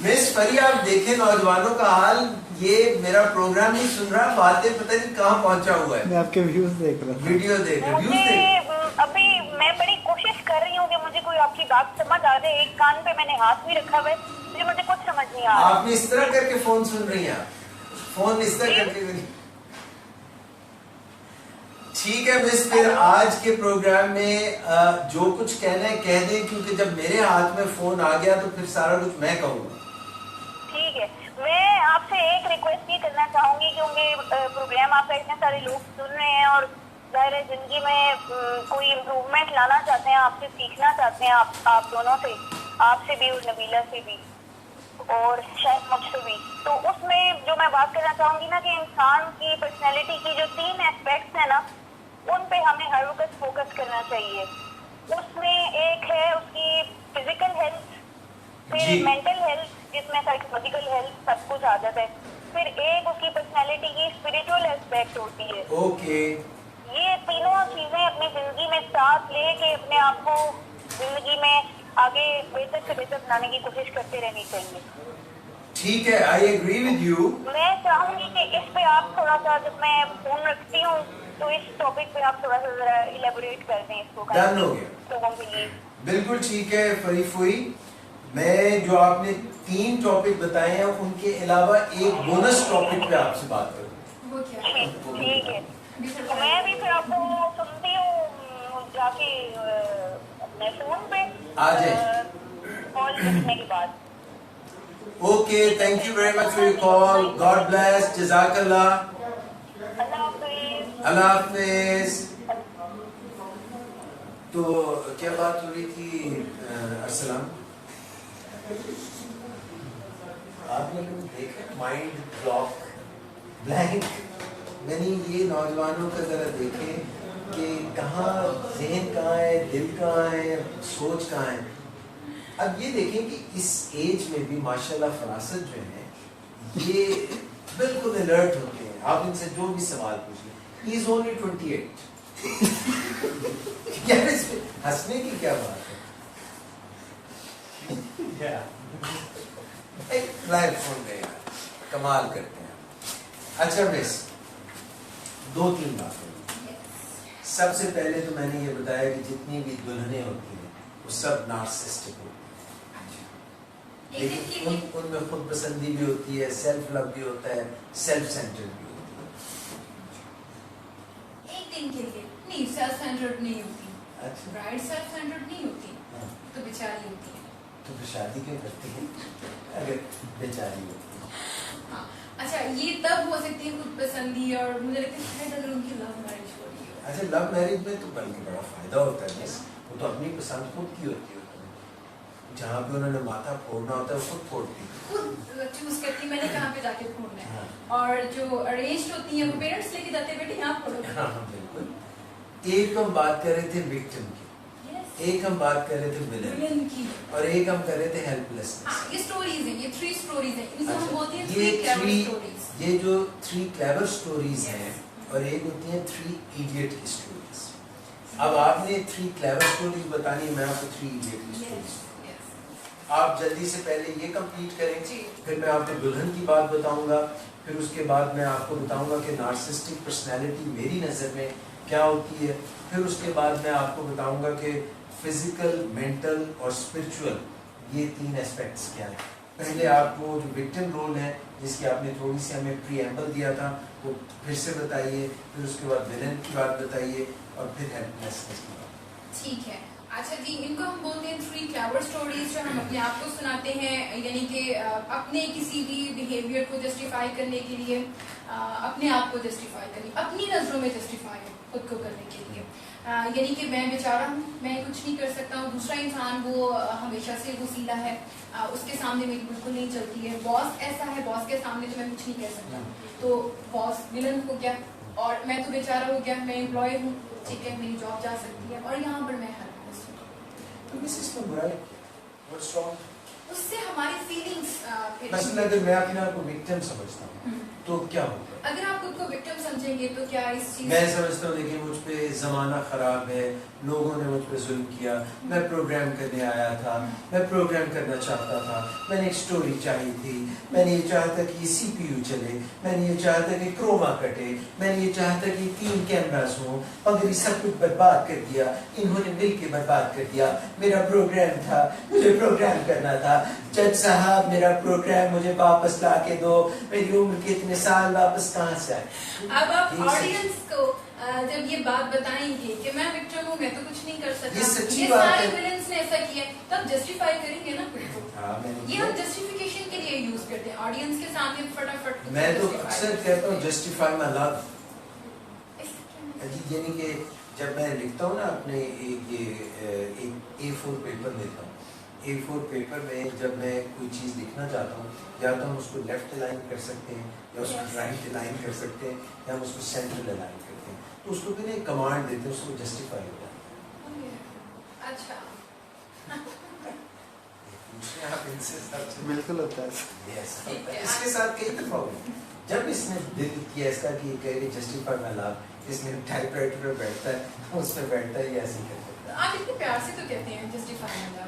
مس فری, آپ دیکھیں نوجوانوں کا حال, یہ میرا پروگرام نہیں سن رہا, باتیں پتہ نہیں کہاں پہنچا ہوا ہے, میں آپ کے ویوز دیکھ رہا تھا. ویڈیو دیکھ ریویوز مجھے دیکھ. ابھی میں بڑی کوشش کر رہی ہوں کہ مجھے کوئی آپ کی بات سمجھ آ جائے. ایک کان پہ میں نے ہاتھ بھی رکھا ہوا ہے, مجھے کچھ سمجھ نہیں آ رہا. آپ نے اس طرح کر کے فون سن رہی ہیں, فون اس طرح کر کے. ٹھیک ہے مس, پھر آج کے پروگرام میں جو کچھ کہنا ہے کہہ دیں, کیونکہ جب میرے ہاتھ میں فون آ گیا تو پھر سارا کچھ میں کہوں گا. ٹھیک ہے, میں آپ سے ایک ریکویسٹ یہ کرنا چاہوں گی, کیونکہ پروگرام آپ کا اتنے سارے لوگ سن رہے ہیں اور ظاہر زندگی میں کوئی امپروومنٹ لانا چاہتے ہیں, آپ سے سیکھنا چاہتے ہیں, آپ دونوں سے, آپ سے بھی اور نبیلہ سے بھی اور شاید مجھ سے بھی. تو اس میں جو میں بات کرنا چاہوں گی نا, کہ انسان کی پرسنالٹی کی جو 3 ایسپیکٹس ہیں نا, ان پہ ہمیں ہر وقت فوکس کرنا چاہیے. اس میں ایک ہے اس کی فزیکل ہیلتھ, پھر مینٹل ہیلتھ جس میں سائیکولوجیکل ہیلتھ سب کچھ آ جاتا ہے, پھر ایک اس کی پرسنالٹی کی اسپریچول ایسپیکٹ ہوتی ہے. اوکے, یہ تینوں چیزیں اپنی زندگی میں ساتھ لے کے اپنے آپ کو زندگی میں آگے بہتر سے بہتر بنانے کی کوشش کرتے رہنی چاہیے. ٹھیک ہے, آئی ایگری ود یو. میں چاہوں گی کہ اس پہ آپ تھوڑا سا, جب میں فون رکھتی ہوں تو اس ٹاپک پہ آپ تھوڑا سا ذرا ایلیبوریٹ کر دیں اس کو. ڈن ہو گیا, لوگوں کے لیے بالکل ٹھیک ہے فریف ہوئی. میں جو آپ نے 3 ٹاپک بتائے ہیں ان کے علاوہ ایک بونس ٹاپک پہ آپ سے بات کروں. وہ کیا ٹھیک ہے, تو میں بھی پھر آپ کو سنتی ہوں جا کے اپنے فون پہ آ جائیں. کال کرنے کے بعد. Okay, thank you very much for your call. God bless, جزاک اللہ. اللہ حافظ. اللہ حافظ. تو کیا بات ہو رہی تھی, ارسلان, آپ نے دیکھا مائنڈ بلاک, بلینک. یعنی یہ نوجوانوں کا ذرا دیکھیں کہ کہاں ذہن کہاں ہے, دل کہاں ہے, سوچ کہاں ہے. اب یہ دیکھیں کہ اس ایج میں بھی ماشاءاللہ فراست جو ہے یہ بالکل الرٹ ہوتے ہیں. آپ ان سے جو بھی سوال پوچھ لیں, ہی از اونلی 28. کیا اس میں ہنسنے کی کیا بات ہے, ایک لائف فون میں کمال کرتے ہیں. اچھا مس, 2-3 باتیں. سب سے پہلے تو میں نے یہ بتایا کہ جتنی بھی دلہنیں ہوتی ہیں وہ سب نارسسٹک ہوتی ہیں, لیکن ان میں خود پسندی بھی ہوتی ہے, سیلف لو بھی ہوتا ہے, سیلف سینٹرڈ بھی ہوتی ہے. ایک دن کے لیے نہیں, سیلف سینٹرڈ نہیں ہوتی. اچھا, برائڈ سیلف سینٹرڈ نہیں ہوتی تو بیچاری ہوتی ہے. تو پھر شادی کیوں کرتی ہیں اگر بیچاری ہوتی ہے؟ ہاں, اچھا یہ تب ہو سکتی ہے خود پسندی, اور مجھے لگتا ہے شاید اگر ان کی لو میرج ہو رہی ہو. اچھا, لو میرج میں تو بلکہ بڑا فائدہ ہوتا ہے مس, وہ تو اپنی پسند خود کی ہوتی ہے. جہاں پہ انہوں نے ماتھا پھوڑنا ہوتا ہے وہ خود پھوڑتی ہے, خود چوز کرتی میں نے کہاں پہ جا کے پھوڑنا ہے. ہاں. اور جو ارینجڈ ہوتی ہیں وہ پیرنٹس لے کے جاتے ہیں, بیٹے یہاں پھوڑو. ہاں بالکل. ایک ہم بات کر رہے تھے وکٹم کی, ایک ہم بات کر رہے تھے ولن کی, اور ایک ہم کر رہے تھے ہیلپ لیس. یہ سٹوریز ہیں, یہ 3 سٹوریز ہیں, ان سے ہم بولتے ہیں 3 یہ کلیور سٹوریز. یہ جو 3 کلیور سٹوریز ہیں اور ایک ہوتی ہیں 3 ایڈیٹ کی سٹوریز. اب آپ نے 3 کلیور سٹوریز بتانی, میں آپ کو 3 ایڈیٹ کی سٹوریز. آپ جلدی سے پہلے یہ کمپلیٹ کریں, پھر میں آپ کو دلہن کی بات بتاؤں گا, پھر اس کے بعد میں آپ کو بتاؤں گا کہ نارسسٹک پرسنالٹی میری نظر میں کیا ہوتی ہے, پھر اس کے بعد میں آپ کو بتاؤں گا کہ فزیکل, مینٹل اور اسپرچول یہ 3 ایسپیکٹس کیا ہیں. پہلے آپ کو جو وکٹم رول ہے جس کی آپ نے تھوڑی سی ہمیں پری ایمبل دیا تھا وہ پھر سے بتائیے, پھر اس کے بعد ولن کی بات بتائیے, اور پھر ہیلپ لیسنس کی بات. ٹھیک ہے, اچھا جی، ان کو ہم بولتے ہیں 3 کلیور سٹوریز جو ہم اپنے آپ کو سناتے ہیں، یعنی کہ اپنے کسی بھی بیہیویئر کو جسٹیفائی کرنے کے لیے، اپنے آپ کو جسٹیفائی کرنے، اپنی نظروں میں جسٹیفائی خود کو کرنے کے لیے، یعنی کہ میں بیچارہ ہوں، میں کچھ نہیں کر سکتا ہوں، دوسرا انسان وہ ہمیشہ سے وسیلہ ہے، اس کے سامنے میری بالکل نہیں چلتی ہے، باس ایسا ہے، باس کے سامنے تو میں کچھ نہیں کر سکتا، تو باس ولن ہو گیا اور میں تو بیچارہ ہو گیا، میں امپلائی ہوں، ٹھیک ہے، میری جاب جا سکتی ہے اور یہاں پر میں ہر اس میں برائی what's wrong؟ اس سے ہماری فیلنگس مثلا اگر میں اپنے آپ کو وکٹم سمجھتا ہوں تو کیا ہوگا؟ اگر آپ خود کو وکٹم سمجھیں گے تو کیا اس چیز میں سمجھتا ہوں دیکھیں مجھ پہ زمانہ خراب ہے، لوگوں نے مجھ پہ ظلم کیا، میں پروگرام کرنے آیا تھا، میں پروگرام کرنا چاہتا تھا، میں نے ایک سٹوری چاہی تھی، میں نے یہ چاہتا کہ یہ سی پی یو چلے، میں نے یہ چاہتا کہ کروما کٹے، میں نے یہ چاہتا کہ 3 کیمراز ہوں، مگر یہ سب کچھ برباد کر دیا، انہوں نے مل کے برباد کر دیا، میرا پروگرام تھا، مجھے پروگرام کرنا تھا، جج صاحب میرا پروگرام مجھے واپس لا کے دو، میری عمر کے اتنے سال واپس کہاں سے آئے؟ اب آپ آڈینس کو جب یہ بات بتائیں گے کہ میں وکٹم ہوں، میں تو کچھ نہیں کر سکتا، یہ سارے ولنس نے ایسا کیا، تب جسٹیفائی کریں گے نا خود کو، یہ ہم جسٹیفیکیشن کے لیے یوز کرتے ہیں آڈینس کے سامنے فٹافٹ۔ میں تو اکثر کہتا ہوں جسٹیفائی مائی لو، یعنی کہ جب میں لکھتا ہوں نا اپنے ایک A4 پیپر لیتا ہوں، A4 پیپر میں جب میں کوئی چیز لکھنا چاہتا ہوں، یا تو ہم اس کو لیفٹ الائن کر سکتے ہیں، یا اس کو رائٹ الائن کر سکتے ہیں، یا ہم اس کو سینٹرل الائن کرتے ہیں، تو اس کو بھی ایک کمانڈ دیتے ہیں، اس کو جسٹیفائی ہوتا ہے۔ اچھا بالکل ہوتا ہے، اس کے ساتھ کئی دفعہ ہوئی، جب اس نے دل کیا اس کا کہ یہ کہہ کہ جسٹیفائی مائی لو، اس میں ٹائپ رائٹر پہ بیٹھتا ہے، اس پہ بیٹھتا ہے، یہ ایسے ہی کرتا ہے۔ آپ اتنے پیار سے تو کہتے ہیں جسٹیفائی مائی لو،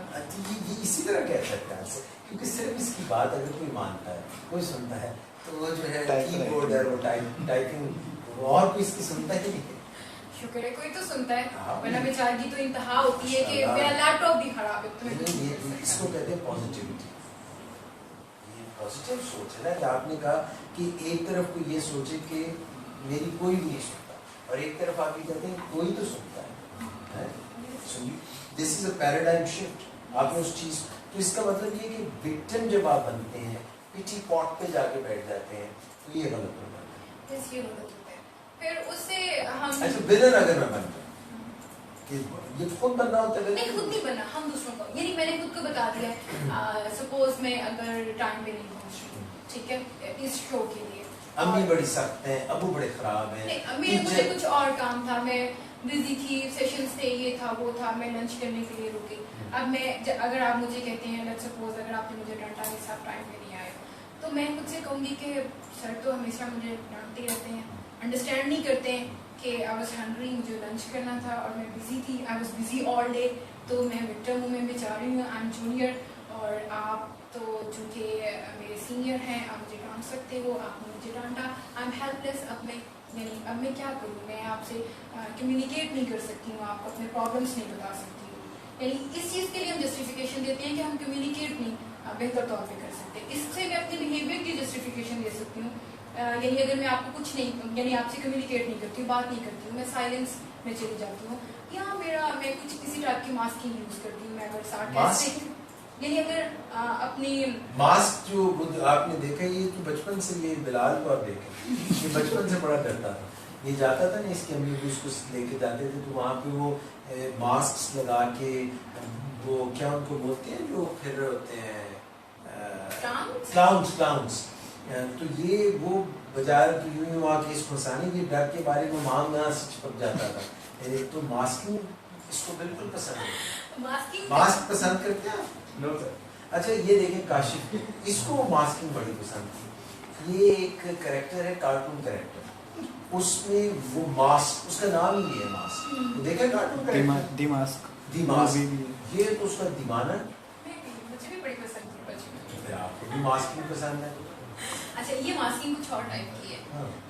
یہ اسی طرح کہتا ہے پیار سے، کیونکہ صرف اس کی بات اگر کوئی مانتا ہے، کوئی سنتا ہے، تو وہ جو ہے کی بورڈ ہے، وہ ٹائپنگ، اور کوئی اس کی سنتا ہی نہیں ہے۔ شکر ہے کوئی تو سنتا ہے، ورنہ بیچارگی تو انتہا ہوتی ہے کہ میرا لیپ ٹاپ بھی خراب ہے، تو اس کو کہتے ہیں پازیٹیوٹی، یہ پازیٹیو سوچ ہے نا، کہ آپ نے کہا کہ ایک طرف کو یہ سوچے کہ میری کوئی بھی نہیں سنتا، اور ایک طرف آپ یہ کہتے ہیں کوئی تو سنتا ہے، دس از اے پیراڈائم شفٹ، آپ نے اس چیز، تو اس کا مطلب یہ کہ وکٹم جب آپ بنتے ہیں، پٹی پاٹ پہ جا کے بیٹھ جاتے ہیں، تو یہ غلط ہو جاتا ہے۔ یہ غلط ہوتا ہے، پھر اس سے ہم اچھا ولن اگر میں بنتا ہوں، کہ یہ خود بننا ہوتا ہے، نہیں خود نہیں بننا، ہم دوسروں کو، یعنی میں نے خود کو بتا دیا ہے، سپوز میں اگر ٹائم پہ نہیں پہنچ رہی ہوں، ٹھیک ہے، اس شو کے لیے، امی بڑی سخت ہیں، ابو بڑے خراب ہیں، مجھے کچھ اور کام تھا، میں بزی تھی، سیشنز تھے، یہ تھا وہ تھا، میں لنچ کرنے کے لیے رکی، اب میں اگر آپ مجھے کہتے ہیں لیٹس سپوز اگر آپ نے مجھے ڈانٹا کہ صاحب ٹائم پہ نہیں آئے، تو میں خود سے کہوں گی کہ سر تو ہمیشہ مجھے ڈانٹتے رہتے ہیں، انڈرسٹینڈ نہیں کرتے ہیں کہ آئی واز ہنگری، مجھے لنچ کرنا تھا اور میں بزی تھی، I was busy all day, تو میں وکٹم ہوں، میں بیچاری ہوں، آئی ایم جونیئر، اور آپ تو چونکہ میرے سینئر ہیں، آپ مجھے ڈانٹ سکتے ہو، آپ نے مجھے ڈانٹا، آئی ایم ہیلپ لیس، اب میں یعنی اب میں کیا کروں، میں آپ سے کمیونیکیٹ نہیں کر سکتی ہوں، آپ کو اپنے پرابلمس نہیں بتا سکتی ہوں، یعنی اس چیز کے لیے ہم جسٹیفیکیشن دیتے ہیں کہ ہم کمیونیکیٹ نہیں بہتر طور پہ کر سکتے، اس سے میں اپنے بیہیویئر کی جسٹیفیکیشن دے سکتی ہوں، یعنی اگر میں آپ کو کچھ نہیں، یعنی آپ سے کمیونیکیٹ نہیں کرتی ہوں، بات نہیں کرتی ہوں، میں سائلنس میں چلی جاتی ہوں، یا میں کچھ کسی ٹائپ کی ماسکنگ یوز کرتی ہوں، میں اگر سارکاسٹک، یعنی اگر اپنی ماسک جو آپ نے دیکھا، یہ تو بچپن سے، یہ بلال کو آپ دیکھیں، یہ بچپن سے بڑا ڈرتا تھا، یہ جاتا تھا نا اس کے امی ابو اس کو لے کے جاتے تھے، تو وہاں پہ وہ ماسک لگا کے، وہ کیا ان کو بولتے ہیں جو پھر ہوتے ہیں کلاؤنس، تو یہ وہ بجائے تو یوں ہی وہاں کے اس پھنسانے کے ڈر کے بارے میں ماں سے چپک جاتا تھا، یعنی تو ماسکنگ اس کو بالکل پسند ہے، ماسک پسند کرتے ہیں نو سر۔ اچھا یہ دیکھیں کاشف، اس کو ماسکنگ بڑی پسند تھی، یہ ایک کریکٹر ہے، کارٹون کریکٹر، اس میں وہ ماسک، اس کا نام ہی ہے ماسک، دیکھیں کارٹون کریکٹر دی ماسک، یہ تو اس کا دیوانہ، مجھے بھی بڑی پسند تھی بچپن پھر آپ کو بھی ماسکنگ پسند ہے۔ اچھا یہ ماسکنگ کچھ اور ٹائپ کی ہے،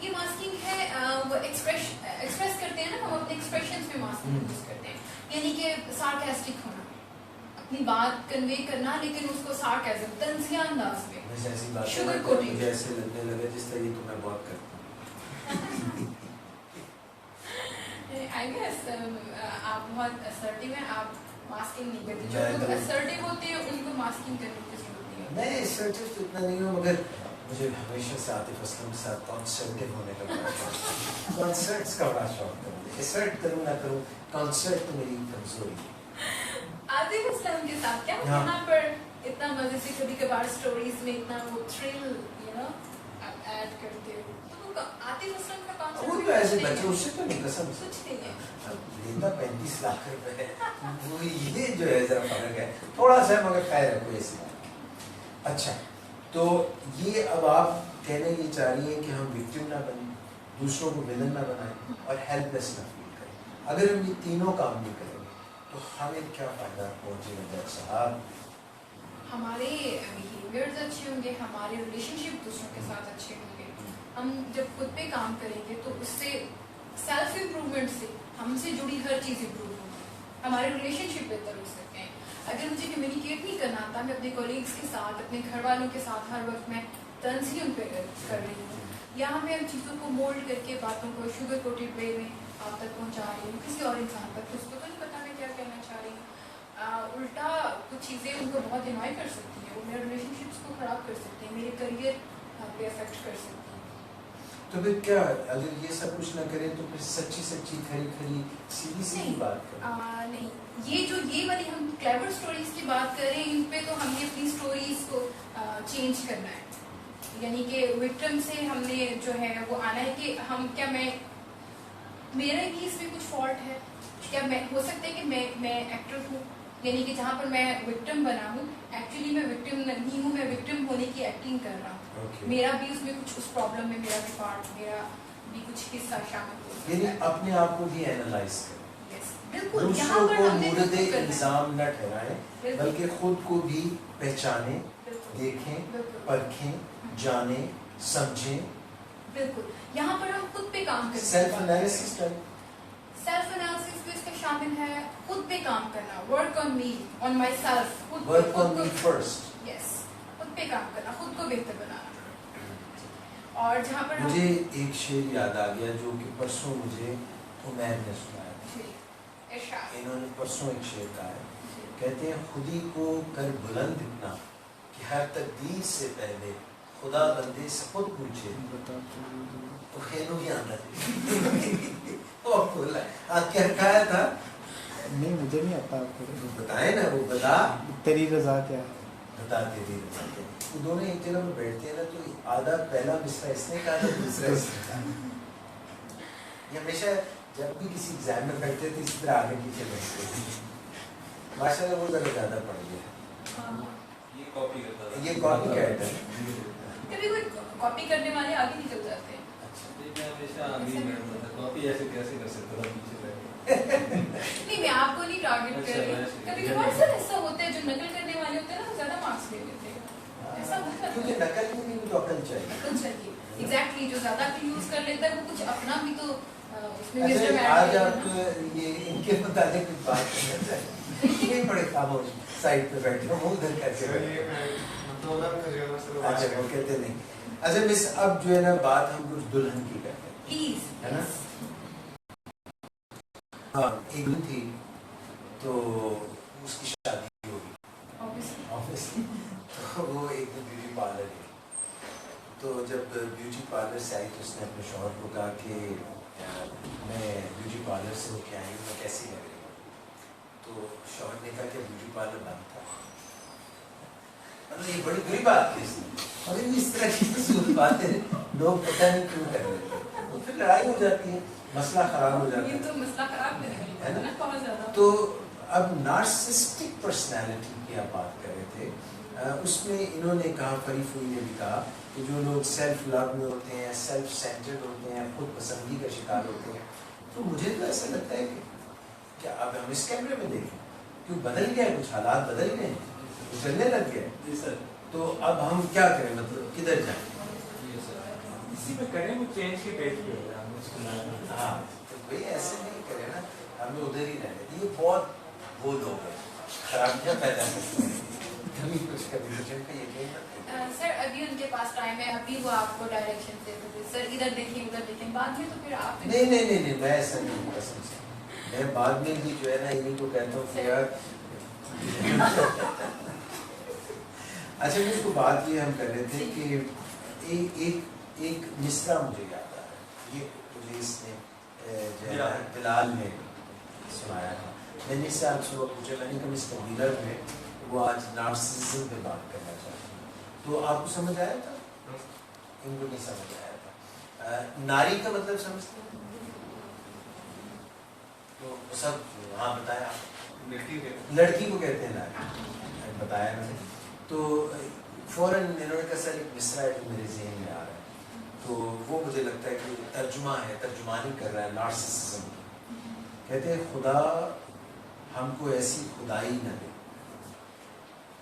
یہ ماسکنگ ہے وہ ایکسپریس کرتے ہیں نا، ہم اپنے ایکسپریشنز میں ماسکنگ یوز کرتے ہیں، یعنی کہ سارکاسٹک ہونا، اپنی بات کنوے کرنا لیکن اس کو سارکازم، طنزیہ انداز میں، شوگر کوٹنگ، جیسے لگنے لگا جس طرح تو میں بہت کرتا ہوں۔ آئی گیس آپ بہت اسرٹیو ہیں، آپ मास्किंग नहीं करती, जो लोग असर्टिव होते हैं उनको मास्किंग करने की जरूरत नहीं है। मैं असर्टिव तो इतना नहीं हूँ, मगर मुझे हमेशा से आतिफ असलम के साथ कॉन्सर्टिव होने का बड़ा शौक है, कॉन्सर्ट्स का बड़ा शौक है मुझे, असर्ट करूँ ना करूँ, कॉन्सर्ट तो मेरी कमजोरी है। आतिफ असलम के साथ क्या हाँ। यहाँ पर इतना मजे से कभी कभार स्टोरीज में इतना वो थ्रिल ऐड करते हो, तो वो आतिफ असलम का कॉन्सेप्ट वो तो ऐसे बच्चे उससे तो नहीं, कसम से कुछ नहीं है। अब लेता 35 लाख रुपए है, वो ये जो है जरा फर्क है थोड़ा सा, मगर खैर है कोई ऐसी बात नहीं। अच्छा, तो ये अब आप कहने ये चाह रही हैं कि हम विक्टिम ना बने, दूसरों को विलन ना बनाएं और हेल्पलेस ना फील करें। अगर हम ये तीनों काम नहीं करेंगे तो हमें क्या फायदा पहुंचेगा जज साहब? हमारे बिहेवियर्स अच्छे होंगे, हमारे रिलेशनशिप दूसरों के साथ अच्छे होंगे। हम जब खुद पे काम करेंगे तो उससे सेल्फ इम्प्रूवमेंट से हमसे जुड़ी हर चीज़ इम्प्रूव होगी, हमारे रिलेशनशिप बेहतर हो सकते हैं। अगर मुझे कम्युनिकेट नहीं करना आता, मैं अपने कोलीग्स के साथ, अपने घर वालों के साथ हर वक्त मैं तंज ही उन पर कर रही हूँ, यहाँ पे हम चीज़ों को मोल्ड करके बातों को शुगर कोटेड वे में आप तक पहुँचा रही हूँ किसी और इंसान तक, तो उसको तो नहीं पता मैं क्या कहना चाह रही हूँ। उल्टा कुछ चीज़ें उनको बहुत एनॉय कर सकती हैं, वो मेरे रिलेशनशिप्स को ख़राब कर सकते हैं, मेरे करियर पे अफेक्ट कर सकती हैं। तो फिर क्या, अगर ये सब कुछ ना करें तो फिर सच्ची सच्ची खरी खरी सीधी सीधी बात करें? नहीं, ये वाली हम क्लेवर स्टोरीज की बात करें, इन पे तो हमने अपनी स्टोरीज को चेंज करना है, यानी कि विक्टिम से हमने जो है वो आना है कि हम क्या, मेरा भी इसमें कुछ फॉल्ट है क्या, मैं हो सकता है कि मैं एक्टर हूँ, यानी कि जहाँ पर मैं विक्टिम बना हूँ एक्चुअली मैं विक्टिम नहीं हूँ, मैं विक्टिम होने की एक्टिंग कर रहा हूँ। Okay. मेरा भी उसमें कुछ उस प्रॉब्लम में मेरा भी पार्ट, मेरा भी कुछ हिस्सा शामिल हो सकता यानी है। अपने आप को भी एनालाइज करें, Yes, बिल्कुल, दूसरों यहाँ पर को हमने मुर्दे बिल्कुल करना है। इल्जाम न ठहराएं, बिल्कुल। बल्कि खुद को भी पहचानें, बिल्कुल, देखें, बिल्कुल। परखें, जानें, समझें, बिल्कुल, यहाँ पर हम खुद पे काम करते हैं। सेल्फ एनालिसिस करें। सेल्फ एनालिसिस में इसका शामिल है खुद पे काम करना, work on me, on my self, work on me first. Yes, खुद पे काम करना, खुद को बेहतर बनाना। और जहाँ पर हम मुझे एक शेर याद आ गया जो कि परसों मुझे उमैर ने सुनाया था। जी, इरशाद। इन्होंने परसों एक शेर कहा है, जी। कहते हैं खुदी को कर बुलंद इतना कि हर तकदीर से पहले खुदा बंदे से खुद पूछे तो खेलू ही आना चाहिए। वो बोला आज क्या कहा था? नहीं मुझे नहीं आता आपको, वो बताए ना, वो बता तेरी रजा क्या है? बता तेरी रजा क्या है। वो दोनों एक जगह में बैठते हैं ना, तो आधा पहला मिसरा इसने कहा था, दूसरा इसने कहा। ये हमेशा जब भी किसी एग्जाम में बैठते थे इसी तरह आगे पीछे बैठते थे। माशाल्लाह वो जरा ज्यादा पड़ गया। हाँ। ये कॉपी करता था, ये कॉपी कैट है। कभी कोई कॉपी करने वाले आगे निकल जाते हैं। मैं हमेशा आगे ही बैठता था, कॉपी ऐसे कैसे कर सकता था पीछे बैठ के। नहीं, मैं आपको नहीं टारगेट कर रही, अच्छा, कभी कभार सर ऐसा होता है जो नकल करने वाले होते हैं ना वो ज्यादा मार्क्स ले लेते हैं, ऐसा होता क्योंकि है। नकल में भी तो अकल चाहिए। नकल चाहिए, एग्जैक्टली, जो ज्यादा यूज कर लेता है वो कुछ अपना भी तो उसमें अच्छा, wisdom add आज करेगा आप ना। ये इनके मुताबिक कुछ बात करना चाहिए। ये बड़े खामोश साइड पे बैठे हो, मुंह उधर करके बैठे हो। अच्छा, वो कहते नहीं। अच्छा मिस, अब जो है ना बात हम कुछ दुल्हन की करते हैं, प्लीज, है ना? हाँ, एक दुल्हन थी तो उसकी शादी होगी ऑब्वियसली। ऑब्वियसली। तो वो एक ब्यूटी पार्लर गई, तो जब ब्यूटी पार्लर से आई तो उसने अपने शौहर को कहा कि मैं ब्यूटी पार्लर से होके आई हूँ, मैं कैसी लग रही हूँ? तो शौहर ने कहा कि ब्यूटी पार्लर बंद था। मतलब ये बड़ी बुरी बात थी इसने, और इस तरह की फजूल बातें लोग पता नहीं क्यों कर रहे थे, तो फिर लड़ाई हो जाती है, मसला खराब हो जाता ये है, तो मसला खराब करने वाली बात है ना, बहुत ज्यादा। तो अब नार्सिसिस्टिक पर्सनालिटी की आप बात कर रहे थे, उसमें इन्होंने कहा, फरीफुई ने भी कहा कि जो लोग सेल्फ लव में होते हैं, सेल्फ सेंटर्ड होते हैं, खुद पसंदी का शिकार होते हैं, तो मुझे तो ऐसा लगता है कि क्या अब हम इस कैमरे में देखें क्यों बदल गया, कुछ हालात बदल गए, चलने लग गए, जी सर, तो अब हम क्या करें, मतलब किधर जाएं? ये सर इसी में करें, वो चेंज के पेज पे हो जाए मुझको ना। हाँ, तो भाई ऐसे नहीं करें ना, हमें उधर ही रहने दीजिए। ये बहुत वो लोग हैं, खराबियाँ पैदा करते हैं, कभी कुछ पे यकीन मत करिए। सर अभी उनके पास टाइम है, अभी वो आपको डायरेक्शन दे देते, सर इधर देखिए उधर देखिए, बाद में तो फिर आप नहीं, मैं ऐसा नहीं हूँ, कसम से। मैं बाद में भी जो है ना इन्हीं को कहता हूँ कि यार اچھا اس کو بات یہ ہم کر رہے تھے کہ ایک مصرع مجھے یاد آ رہا ہے، یہ مجھے اس نے بلال نے سنایا تھا. میں نے اس سے آپ صبح پوچھا، میں نے کہا اس قبیلہ میں وہ آج نارسسزم پہ بات کرنا چاہتے ہیں، تو آپ کو سمجھ آیا تھا؟ ان کو نہیں سمجھ آیا تھا. ناری کا مطلب سمجھتے ہیں؟ تو سب ہاں بتایا آپ. لڑکی کو کہتے ہیں ناری، بتایا میں نے. تو فوراً انہوں نے کہا سر ایک مصرع میرے ذہن میں آ رہا ہے، تو وہ مجھے لگتا ہے کہ ترجمہ ہے، ترجمانی کر رہا ہے نارسسزم کی. کہتے ہیں خدا ہم کو ایسی خدائی نہ دے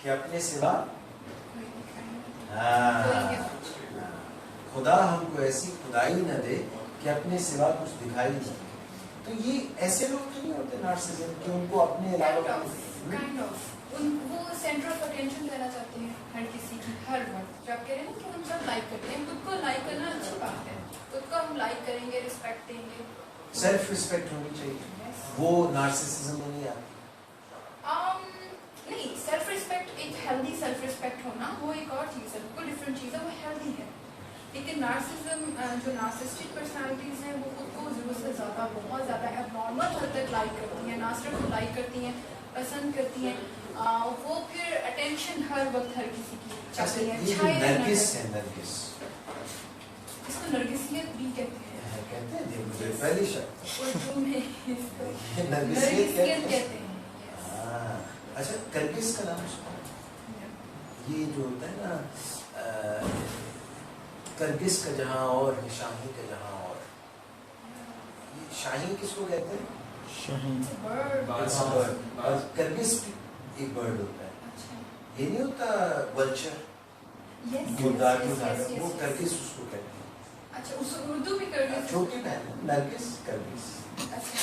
کہ اپنے سوا خدا ہم کو ایسی خدائی نہ دے کہ اپنے سوا کچھ دکھائی نہ دے. تو یہ ایسے لوگ تو نہیں ہوتے نارسسزم کہ ان کو اپنے علاوہ وہ سینٹر آف اٹینشن لینا چاہتے ہیں ہر کسی کی ہر وقت. جو آپ کہہ رہے ہیں نا کہ ہم سب لائک کرتے ہیں، خود کو لائک کرنا اچھی بات ہے، خود کو ہم لائک کریں گے، رسپیکٹ دیں گے. سیلف رسپیکٹ ہونی چاہیے، وہ نارسسزم میں نہیں آتی. نہیں، سیلف رسپیکٹ ایک ہیلدی سیلف رسپیکٹ ہونا وہ ایک اور چیز ہے، بالکل ڈفرینٹ چیز ہے، وہ ہیلدی ہے. لیکن نارسسزم جو نارسسٹک پرسنالٹیز ہیں وہ خود کو ضرورت سے زیادہ بہت زیادہ اب نارمل حد تک لائک کرتی ہیں، نہ صرف وہ لائک کرتی ہیں پسند کرتی ہیں، وہ پھر اٹینشن ہر وقت ہر کسی کی چاہتی ہیں. یہ جو نرگس ہے، نرگس اس کو نرگسیت بھی کہتے ہیں، کہتے ہیں مجھے پہلی شک اردو میں اس کو نرگسیت کہتے ہیں. اچھا کرگس کا نام سنا؟ یہ جو ہوتا ہے نا کرگس کا جہاں اور ہے، شاہی کا جہاں اور. یہ شاہی کس کو کہتے ہیں؟ شاہین. اور کرگس بھی ایک برڈ ہوتا ہے، یہ نہیں ہوتا ولچر مردار کی ادھر، وہ کرگس اس کو کہتے ہیں. اچھا اس اردو بھی کرگس چھوٹی بہن نرگس کرگس اچھا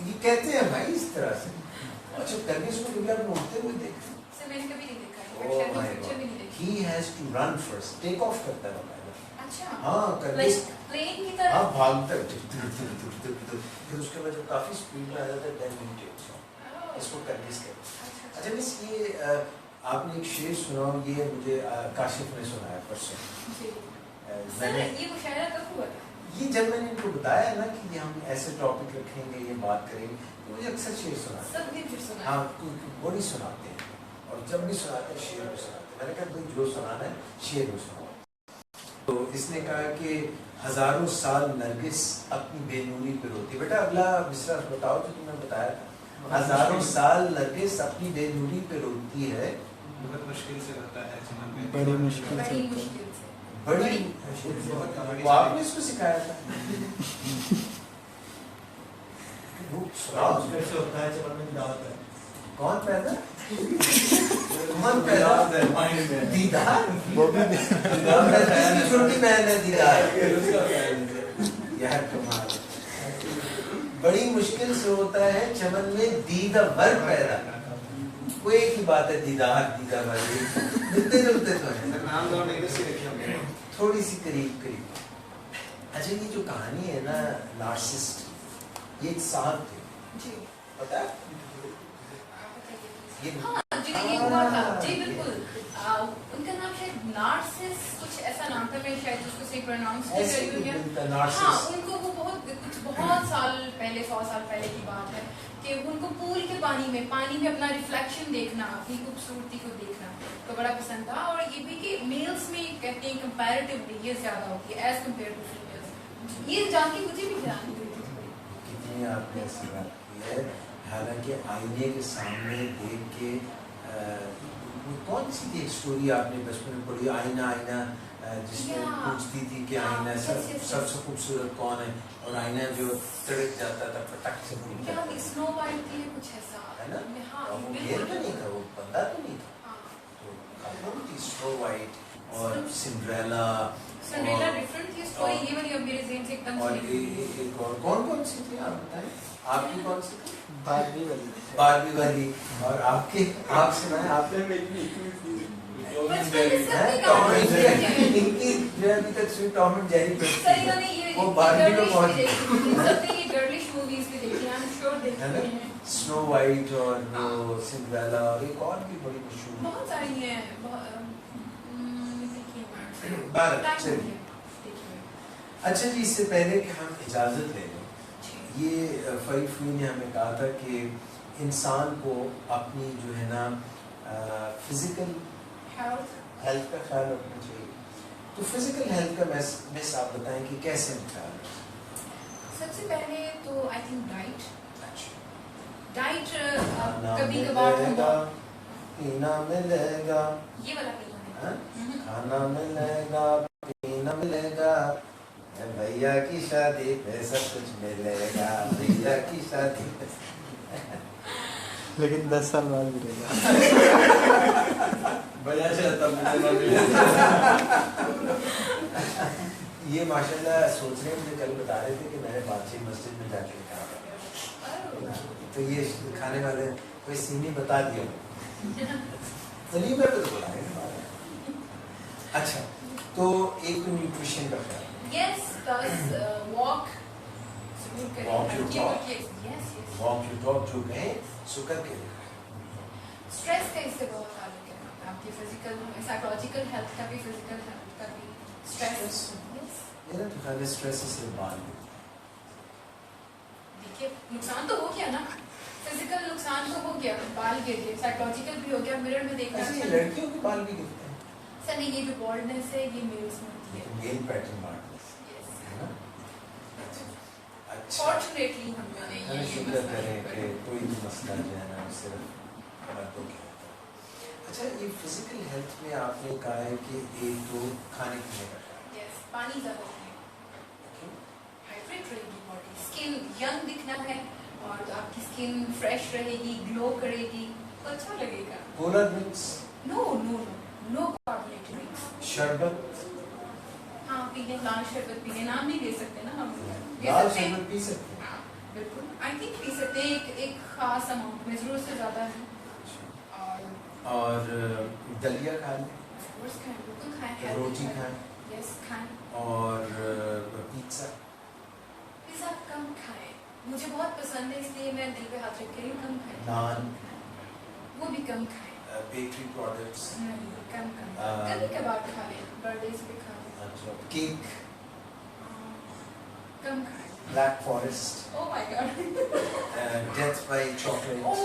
یہ کہتے ہیں بھائی اس طرح سے. اچھا کرگس کو کبھی آپ نے اڑتے ہوئے دیکھا؟ سے میں نے کبھی نہیں دیکھا ہے، پکچر بھی نہیں دیکھی. He has to run first, take off کرتا ہے وہ. اچھا ہاں کرگس پلین کی طرح. ہاں بھاگتا ہے پھر اس کے بعد جب کافی اسپیڈ میں آ جاتا ہے دین ہی ٹیکس آف. اس کو کرگس کہتے ہیں. اچھا مس یہ آپ نے ایک شعر سنا ہو، یہ مجھے کاشف نے سنایا پرسوں. میں نے یہ مشاعرہ کب ہوا تھا؟ یہ جب میں نے ان کو بتایا نا کہ یہ ہم ایسے ٹاپک رکھیں گے، یہ بات کریں گے، تو مجھے اکثر شعر سناتے سب نے پھر سنا. ہاں وہ نہیں سناتے ہیں، اور جب بھی سناتے ہیں شعر بھی سناتے ہیں. میں نے کہا بھائی جو سنانا ہے شعر بھی سناؤ. تو اس نے کہا کہ ہزاروں سال نرگس اپنی بے نوری پہ روتی. بیٹا اگلا مصرع بتاؤ جو تم نے بتایا تھا. ہزاروں سال نرگس اپنی بے نوری پہ روتی ہے، بہت مشکل سے ہوتا ہے چمن میں. بڑی مشکل بڑی سے. مشکل سے. بڑی وہ آپ نے اس کو سکھایا تھا. وہ سناؤ کیسے ہوتا ہے چمن میں دعوت ہے. کون پیدا کون پیدا دیدار. وہ بھی نرگس کی چھوٹی بہن ہے دیدار. یار کمال. بڑی مشکل سے ہوتا ہے چمن میں دیدہ ور پیدا. وہ ایک ہی بات ہے، دیدار دیدہ ور ملتے جلتے تو ہیں، نام دو نہیں رسی رکھی ہم نے تھوڑی سی قریب قریب. اچھا یہ جو کہانی ہے نا نارسسٹ، یہ ایک صاحب تھے، جی پتا ہے ہاں جی یہ ہوا تھا. جی بالکل. ان کا نام شاید نارسس کچھ ایسا نام تھا، میں شاید اس کو صحیح پروناؤنس نہیں کر رہی ہوں. ہاں ان کو وہ بہت سال پہلے، 100 سال پہلے کی بات ہے کہ ان کو پول کے پانی میں اپنا ریفلیکشن دیکھنا، اپنی خوبصورتی کو دیکھنا تو بڑا پسند تھا. اور یہ بھی کہ میلس میں کہتے ہیں کمپیریٹیولی یہ زیادہ ہوتی ہے ایز کمپیئر ٹو فیمیلس. یہ جان کے مجھے بھی حیرانی ہوئی تھی. کتنی آپ نے ایسی بات کی ہے. حالانکہ آئینے کے سامنے دیکھ کے کون سی تھی ایک اسٹوری آپ نے بچپن میں پڑھی، آئینہ آئینہ، جس میں پوچھتی تھی کہ آئینہ سب سے خوبصورت کون ہے، اور آئینہ جو تڑک جاتا تھا پٹک سے پھوٹ جاتا تھا. اسنو وائٹ تھی کچھ ایسا ہے نا؟ ہاں وہ گیر تو نہیں تھا، وہ بندہ تو نہیں تھا. تو خاتون تھی اسنو وائٹ اور سنڈریلا. سنڈریلا ڈفرنٹ تھی اسٹوری. یہ والی اب میرے ذہن سے ایک دم اور ایک اور کون سی تھی آپ بتائیں، آپ کی کون سی تھی؟ باربی والی. باربی والی. اور آپ کی آپ سنائیں آپ نے ٹام اینڈ جیری. ان کی جو ابھی تک ٹام اینڈ جیری وہ باربی کو پہنچ یہ گرلش मूवीज भी देखी हैं, आई एम श्योर है देखी ना, हैं। स्नो वाइट और वो सिंड्रेला और एक और भी बड़ी मशहूर बहुत सारी हैं, देखी हैं। भारत, Time हो चलिए। गया, देखी हैं। अच्छा जी, इससे पहले कि हम इजाज़त ले लें, जी। ये फरीफी ने हमें कहा था कि इंसान को अपनी जो है ना फिजिकल Health, हेल्थ का ख्याल रखना चाहिए। तो फिजिकल हेल्थ का मिस आप बताएं कि कैसे ख्याल रखें? सबसे पहले तो आई थिंक डाइट खाना कभी कभार मिलेगा, पीना मिलेगा, ये वाला नहीं हाँ? है। खाना मिलेगा, पीना मिलेगा, भैया की शादी पे सब कुछ मिलेगा, भैया की शादी पे। लेकिन 10 साल बाद मिलेगा। बजा चलता ये माशाल्लाह सोच रहे मुझे कल बता रहे थे कि मैंने बादशाही मस्जिद में जाके कहा, तो ये खाने वाले कोई सीनी बता दिया वलीमे पे तो बुलाए ना बाहर। अच्छा, तो एक तो न्यूट्रिशन का ख्याल, Yes, plus walk. जरूर करें। Walk your ये talk. yes, yes, yes. Walk you talk जो कहें सो करके स्ट्रेस का इससे बहुत ताल्लुक है, आपकी फिजिकल साइकोलॉजिकल हेल्थ का भी, फिजिकल हेल्थ का भी। Stress, yes. मेरा तो ख्याल है स्ट्रेस से बाल देखिए नुकसान तो हो गया ना, फिजिकल नुकसान तो हो गया, बाल गिर गए, साइकोलॉजिकल भी हो गया, मिरर में देखना ऐसे अच्छा ही लड़कियों के बाल भी गिरते हैं, सर नहीं, ये जो बॉल्डनेस है ये मेल्स में होती है। Male pattern baldness Yes. है ना। अच्छा, Fortunately हम मैंने हमें ये शुक्र मसला करें नहीं कि पड़ा। कोई भी मसला जो है ना वो सिर्फ मर्दों के होता है। अच्छा, ये फिजिकल हेल्थ में आपने कहा है कि एक तो खाने पीने का ख्याल, Yes, पानी ज़्यादा पिएं, हाइड्रेट रहेगी बॉडी, स्किन यंग दिखना है और आपकी स्किन फ्रेश रहेगी, ग्लो करेगी, तो अच्छा लगेगा। Cola drinks, no no no no carbonated drinks. शरबत, हाँ पीने, लाल शरबत पीने, नाम नहीं ले सकते ना हम, ले लाल सकते हैं। शरबत पी सकते हैं। हाँ, बिल्कुल आई थिंक पी सकते हैं, एक खास अमाउंट में, जरूरत से ज़्यादा है। और दलिया खा लें, Of course खाएं, बिल्कुल खाएं, रोटी खाएं, यस खाएं। और पिज्ज़ा, पिज़्ज़ा कम खाएं, मुझे बहुत पसंद है इसलिए मैं दिल पे हाथ रख के कम खाएं। नान, वो भी कम खाएं, बेकरी प्रोडक्ट्स, नहीं कम कम, आ, कभी कभार खा लें, बर्थडेज पे खा लें, अच्छा, केक, कम खाएं। Black forest, Oh my god, death by chocolate, oh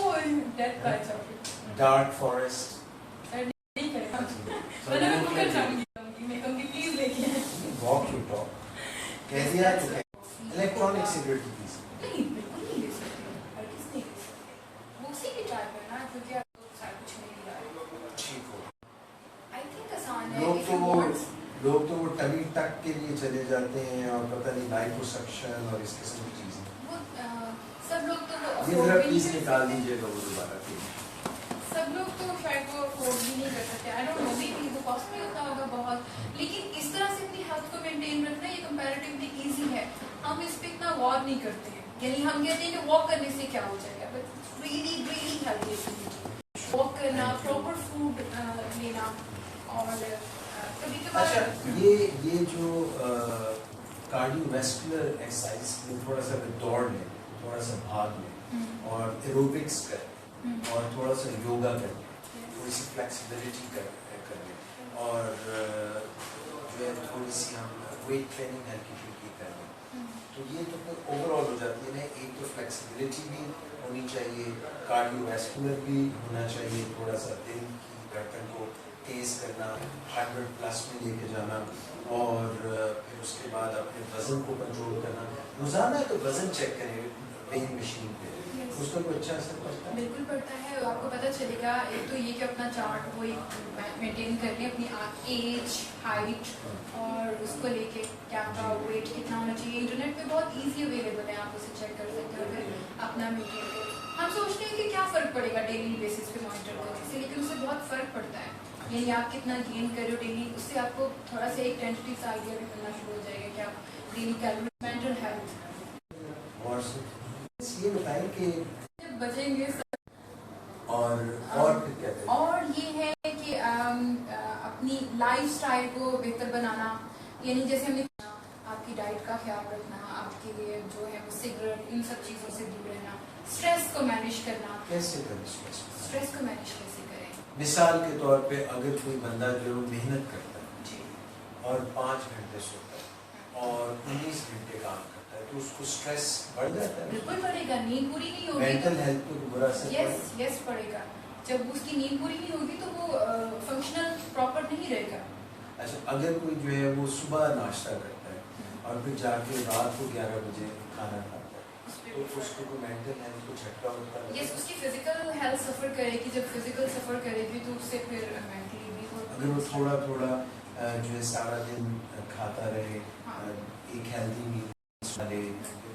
that by chocolate, dark forest, नहीं करें हम। मैं ना कुकर जाऊंगी, मैं कहूँगी प्लीज लेके आएं। वॉक यू टॉक, कह दिया तो इलेक्ट्रॉनिक सिगरेट की पीस, नहीं बिल्कुल नहीं ले सकते, हर किस नहीं ले सकते, वो उसी की ट्राई करना क्योंकि आपको सारा कुछ नहीं मिला है। ठीक हो। आई थिंक आसान है, लोग if तो you वो want- टमी टक के लिए चले जाते हैं और पता नहीं लाइपोसक्शन और इस किस्म की चीजें। वो सब लोग तो वो ये afford जरा भी नहीं प्लीज कर निकाल सकते। दीजिएगा वो दोबारा प्लीज। सब लोग तो शायद वो अफोर्ड भी नहीं कर सकते, I don't know, may be वो कॉस्ट भी होता होगा बहुत, लेकिन इस तरह से अपनी हेल्थ को मेंटेन रखना ये कंपैरेटिवली इजी है, हम इस पे इतना वॉर नहीं करते हैं, यानी हम कहते हैं कि वॉक करने से क्या हो जाएगा, but really really healthy walk करना, प्रॉपर फूड लेना, और कभी कभार अच्छा, ये जो कार्डियोवैस्कुलर एक्सरसाइज में थोड़ा सा दौड़ लें, थोड़ा सा भाग लें और एरोबिक्स करें और थोड़ा सा योगा करें, थोड़ी सी फ्लेक्सिबिलिटी कर लें और जो है थोड़ी सी हम वेट ट्रेनिंग हल्की फुल्की कर लें, तो ये तो फिर ओवरऑल हो जाती है ना। एक तो फ्लेक्सिबिलिटी भी होनी चाहिए, कार्डियोवैस्कुलर भी होना चाहिए, थोड़ा सा दिल की धड़कन को तेज करना, 100+ में लेके जाना और फिर उसके बाद अपने वजन को कंट्रोल करना। रोजाना तो वजन चेक करें वेइंग मशीन पे, उसका कोई अच्छा असर पड़ता है? बिल्कुल पड़ता है, आपको पता चलेगा। एक तो ये कि अपना चार्ट वो मेंटेन कर लें, अपनी एज, हाइट और उसको लेके क्या आपका वेट कितना होना चाहिए। इंटरनेट पे बहुत इजी अवेलेबल है, आप उसे चेक कर सकते हो, फिर अपना मेंटेन करें। हम सोचते हैं कि क्या फ़र्क पड़ेगा डेली बेसिस पे मॉनिटर करने से, लेकिन उससे बहुत फ़र्क पड़ता है। यानी आप कितना गेन कर रहे हो डेली, उससे आपको थोड़ा सा एक टेंटेटिव सा आइडिया भी मिलना शुरू हो जाएगा कि आप डेली कैलोरी, मेंटल हेल्थ और ये बताएं कि बचेंगे। और फिर क्या करें? और ये है कि अपनी लाइफस्टाइल को बेहतर बनाना, यानी जैसे हमने आपकी डाइट का ख्याल रखना, आपके लिए जो है वो सिगरेट इन सब चीज़ों से दूर रहना, स्ट्रेस को मैनेज करना। कैसे करें स्ट्रेस को मैनेज कैसे करें? मिसाल के तौर पे अगर कोई बंदा जो मेहनत करता है जी और 5 घंटे सोता है और 19 घंटे काम करता है तो उसको स्ट्रेस बढ़ जाता है, बिल्कुल पड़ेगा, नींद पूरी नहीं होगी मेंटल हेल्थ पे बुरा असर यस यस पड़ेगा। जब उसकी नींद पूरी नहीं होगी तो वो फंक्शनल प्रॉपर नहीं रहेगा। अच्छा, अगर कोई जो है वो सुबह नाश्ता करता है और फिर जाके रात को 11 बजे खाना खाता है तो उसको कोई मेंटल हेल्थ को झटका होता है? यस, उसकी फिजिकल हेल्थ सफर करेगी, जब फिजिकल सफर करेगी तो उससे फिर मेंटली भी अगर वो थोड़ा थोड़ा जो है सारा दिन खाता रहे, एक हेल्दी मील ले,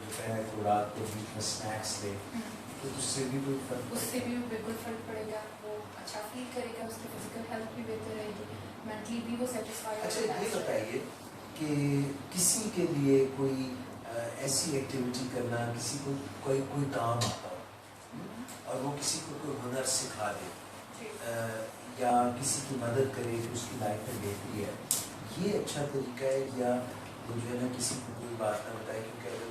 दोपहर को रात को बीच में स्नैक्स ले, तो उससे भी कोई फर्क उससे भी बिल्कुल फर्क पड़ेगा। वो अच्छा फील करेगा, उसकी फिजिकल हेल्थ भी बेहतर रहेगी, मेंटली भी वो सेटिस्फाइड अच्छा, होगा। ये बताइए कि किसी के लिए कोई ऐसी एक्टिविटी करना, किसी को कोई काम आता हो और वो किसी को कोई हुनर सिखा दे या किसी की मदद करे कि उसकी लाइफ में बेहतरी है, ये अच्छा तरीका है? या वो जो है ना किसी को कोई बात ना बताए, क्योंकि अगर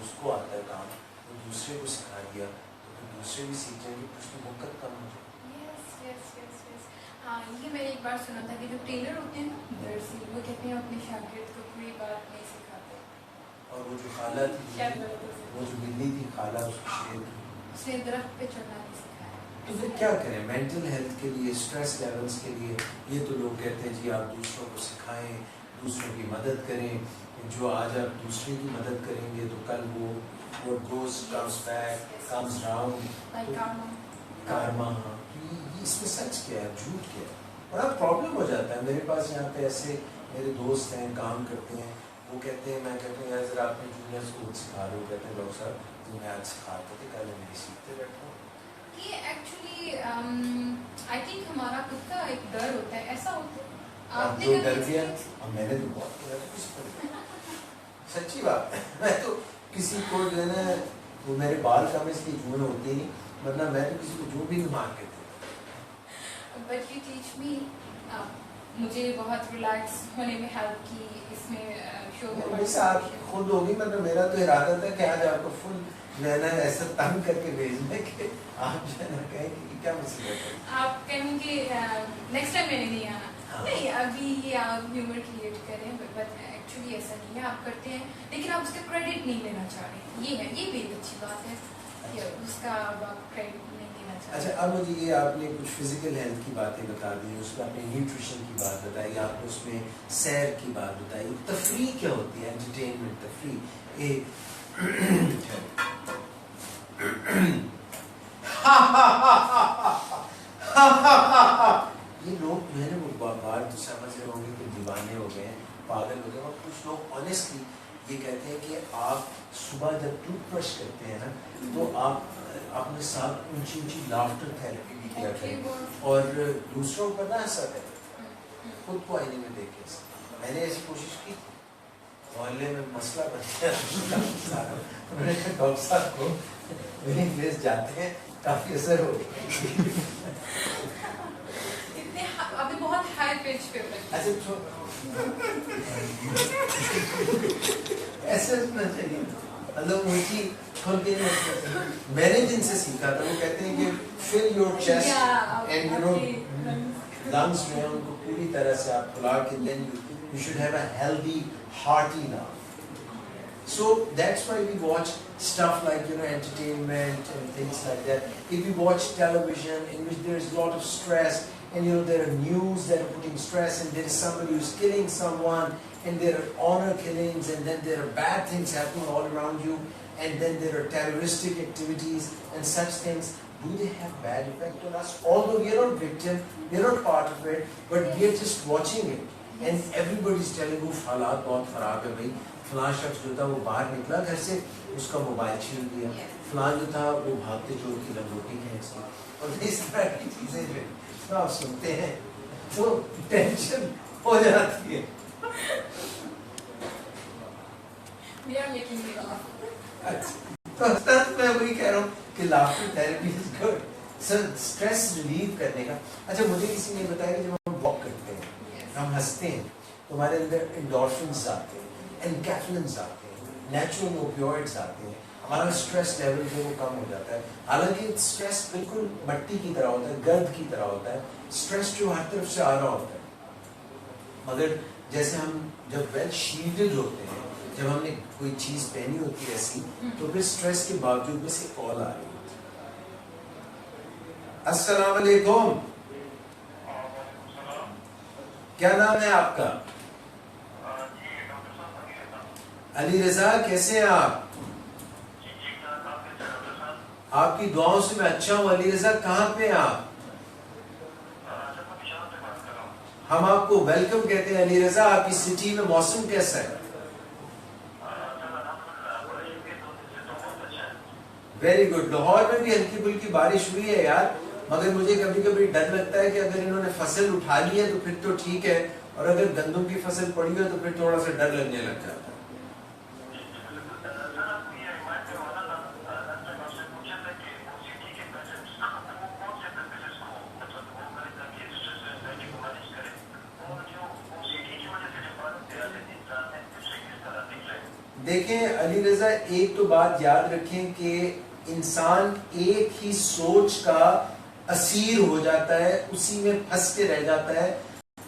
उसको आता है काम तो दूसरे को सिखा दिया तो फिर दूसरे भी सीख जाएंगे, तो उसकी मुक्कत कम हो जाएगी। Yes yes yes yes. हाँ, ये मैंने एक बार सुना था कि जो टेलर होते हैं ना दर्जी, वो कहते हैं अपने शागिर्द को कोई बात नहीं सिखाते। और वो जो खाला थी, क्या गलत है? वो जो बिल्ली थी खाला, उसको शेर थी, उसने दरख्त पे चढ़ना नहीं सिखाया। तो फिर क्या करें मेंटल हेल्थ के लिए, स्ट्रेस लेवल्स के लिए? ये तो लोग कहते हैं जी आप दूसरों को सिखाएं, दूसरों की मदद करें, जो आज आप दूसरे की मदद करेंगे तो कल वो what goes comes back comes round, like karma। ये इसमें सच क्या है, झूठ क्या है? बड़ा प्रॉब्लम हो जाता है। मेरे पास यहाँ पे ऐसे मेरे दोस्त हैं, काम करते हैं, वो कहते हैं, मैं कहता हूँ यार जरा अपने जूनियर्स को सिखा रहे हो, कहते हैं डॉक्टर साहब मैं आज सिखाते थे, कल मैं सीखते बैठा हूँ। ये एक्चुअली आई थिंक हमारा खुद का एक डर होता है, ऐसा होता है। आप जो डर गया, और मैंने तो बहुत सच्ची बात है, मैं तो किसी को जो है ना, वो मेरे बाल कम इसलिए जुए होते नहीं, वरना मैं तो किसी को जो भी मार के थे। बट यू टीच मी, मुझे बहुत रिलैक्स होने में हेल्प की इसमें शो में। वैसे आप खुद होगी, मतलब मेरा तो इरादा था कि आज आपको फुल जो है ना ऐसा तंग करके भेजने के आप जो है ना कहें कि क्या मुसीबत है। आप कहें कि नेक्स्ट टाइम मैंने नहीं आना। हाँ। नहीं, अभी ये आप ह्यूमर क्रिएट करें, बट एक्चुअली ऐसा नहीं है, आप करते हैं लेकिन आप उसका क्रेडिट नहीं लेना चाह रहे। ये है, ये भी एक अच्छी बात है कि उसका आप क्रेडिट नहीं लेना चाह रहे। अच्छा, अब मुझे ये आपने कुछ फिजिकल हेल्थ की बातें बता दी, उसमें आपने न्यूट्रिशन की बात बताई, आपने उसमें सैर की बात बताई, तफरीह क्या होती है, एंटरटेनमेंट, तफरीह। ये लोग मैंने वो बात तो समझ रहे होंगे कि दीवाने हो गए, पागल हो गए, और कुछ लोग ऑनेस्टली ये कहते हैं कि आप सुबह जब टूथब्रश करते हैं ना तो आप अपने साथ ऊंची ऊंची लाफ्टर थेरेपी भी किया करें और दूसरों पर ना हंसा करें, खुद को आईने में देख के। मैंने ऐसी कोशिश की, मोहल्ले में मसला बन गया, डॉक्टर साहब को मेरे फेस जाते हैं, काफी असर हो गया। अभी बहुत हाई पिच पे अच्छा, ऐसे होना चाहिए, मतलब ऊंची खोल के नहीं हंसना चाहिए। मैंने जिनसे सीखा था वो कहते हैं कि fill your chest and you know lungs में उनको पूरी तरह से आप फुला के, then you should have a healthy hearty laugh. So that's why we watch stuff like, you know, entertainment and things like that. If we watch television in which there is a lot of stress, and you know there are news that are putting stress, and there is somebody who's killing someone, and there are honor killings, and then there are bad things happening all around you, and then there are terroristic activities and such things. Do they have bad effect on us? Although we are not victim, we are not part of it, but we are just watching it. And everybody is telling you हालात बहुत खराब है भाई, फलां शख्स जो था वो बाहर निकला घर से, उसका मोबाइल छीन लिया, फलां जो था वो भागते चोर की लंगोटी खींचता, और इस तरह की चीजें जो आप सुनते हैं तो टेंशन हो जाती है। तो मैं वही कह रहा हूँ कि laughter therapy is good, sir stress relieve करने का। अच्छा, मुझे किसी ने बताया कि जब हम वॉक करते हैं, हम हंसते हैं, तो हमारे अंदर एंडोर्फिन्स आते हैं, एनकैफ्लिन्स आते हैं, नेचुरल ओपियोइड्स आते हैं, ہمارا اسٹریس لیول جو وہ کم ہو جاتا ہے. حالانکہ اسٹریس بالکل مٹی کی طرح ہوتا ہے, گرد کی طرح ہوتا ہے, اسٹریس جو ہر طرف سے آ رہا ہوتا ہے. مگر جیسے ہم جب ویل شیلڈڈ ہوتے ہیں, جب ہم نے کوئی چیز پہنی ہوتی ہے ایسی, تو پھر اسٹریس کے باوجود میں سے کال آ رہی ہوتی ہے. السلام علیکم, کیا نام ہے آپ کا؟ علی رضا, کیسے ہیں آپ؟ آپ کی دعاؤں سے میں اچھا ہوں. علی رضا کہاں پہ ہیں آپ؟ ہم آپ کو ویلکم کہتے ہیں. علی رضا آپ کی سٹی میں موسم کیسا ہے؟ Very good. لاہور میں بھی ہلکی پھلکی بارش ہوئی ہے یار, مگر مجھے کبھی کبھی ڈر لگتا ہے کہ اگر انہوں نے فصل اٹھا لی ہے تو پھر تو ٹھیک ہے, اور اگر گندم کی فصل پڑی ہے تو پھر تھوڑا سا ڈر لگنے لگ جاتا ہے. دیکھیں علی رضا, ایک تو بات یاد رکھیں کہ انسان ایک ہی سوچ کا اسیر ہو جاتا ہے, اسی میں پھنس کے رہ جاتا ہے,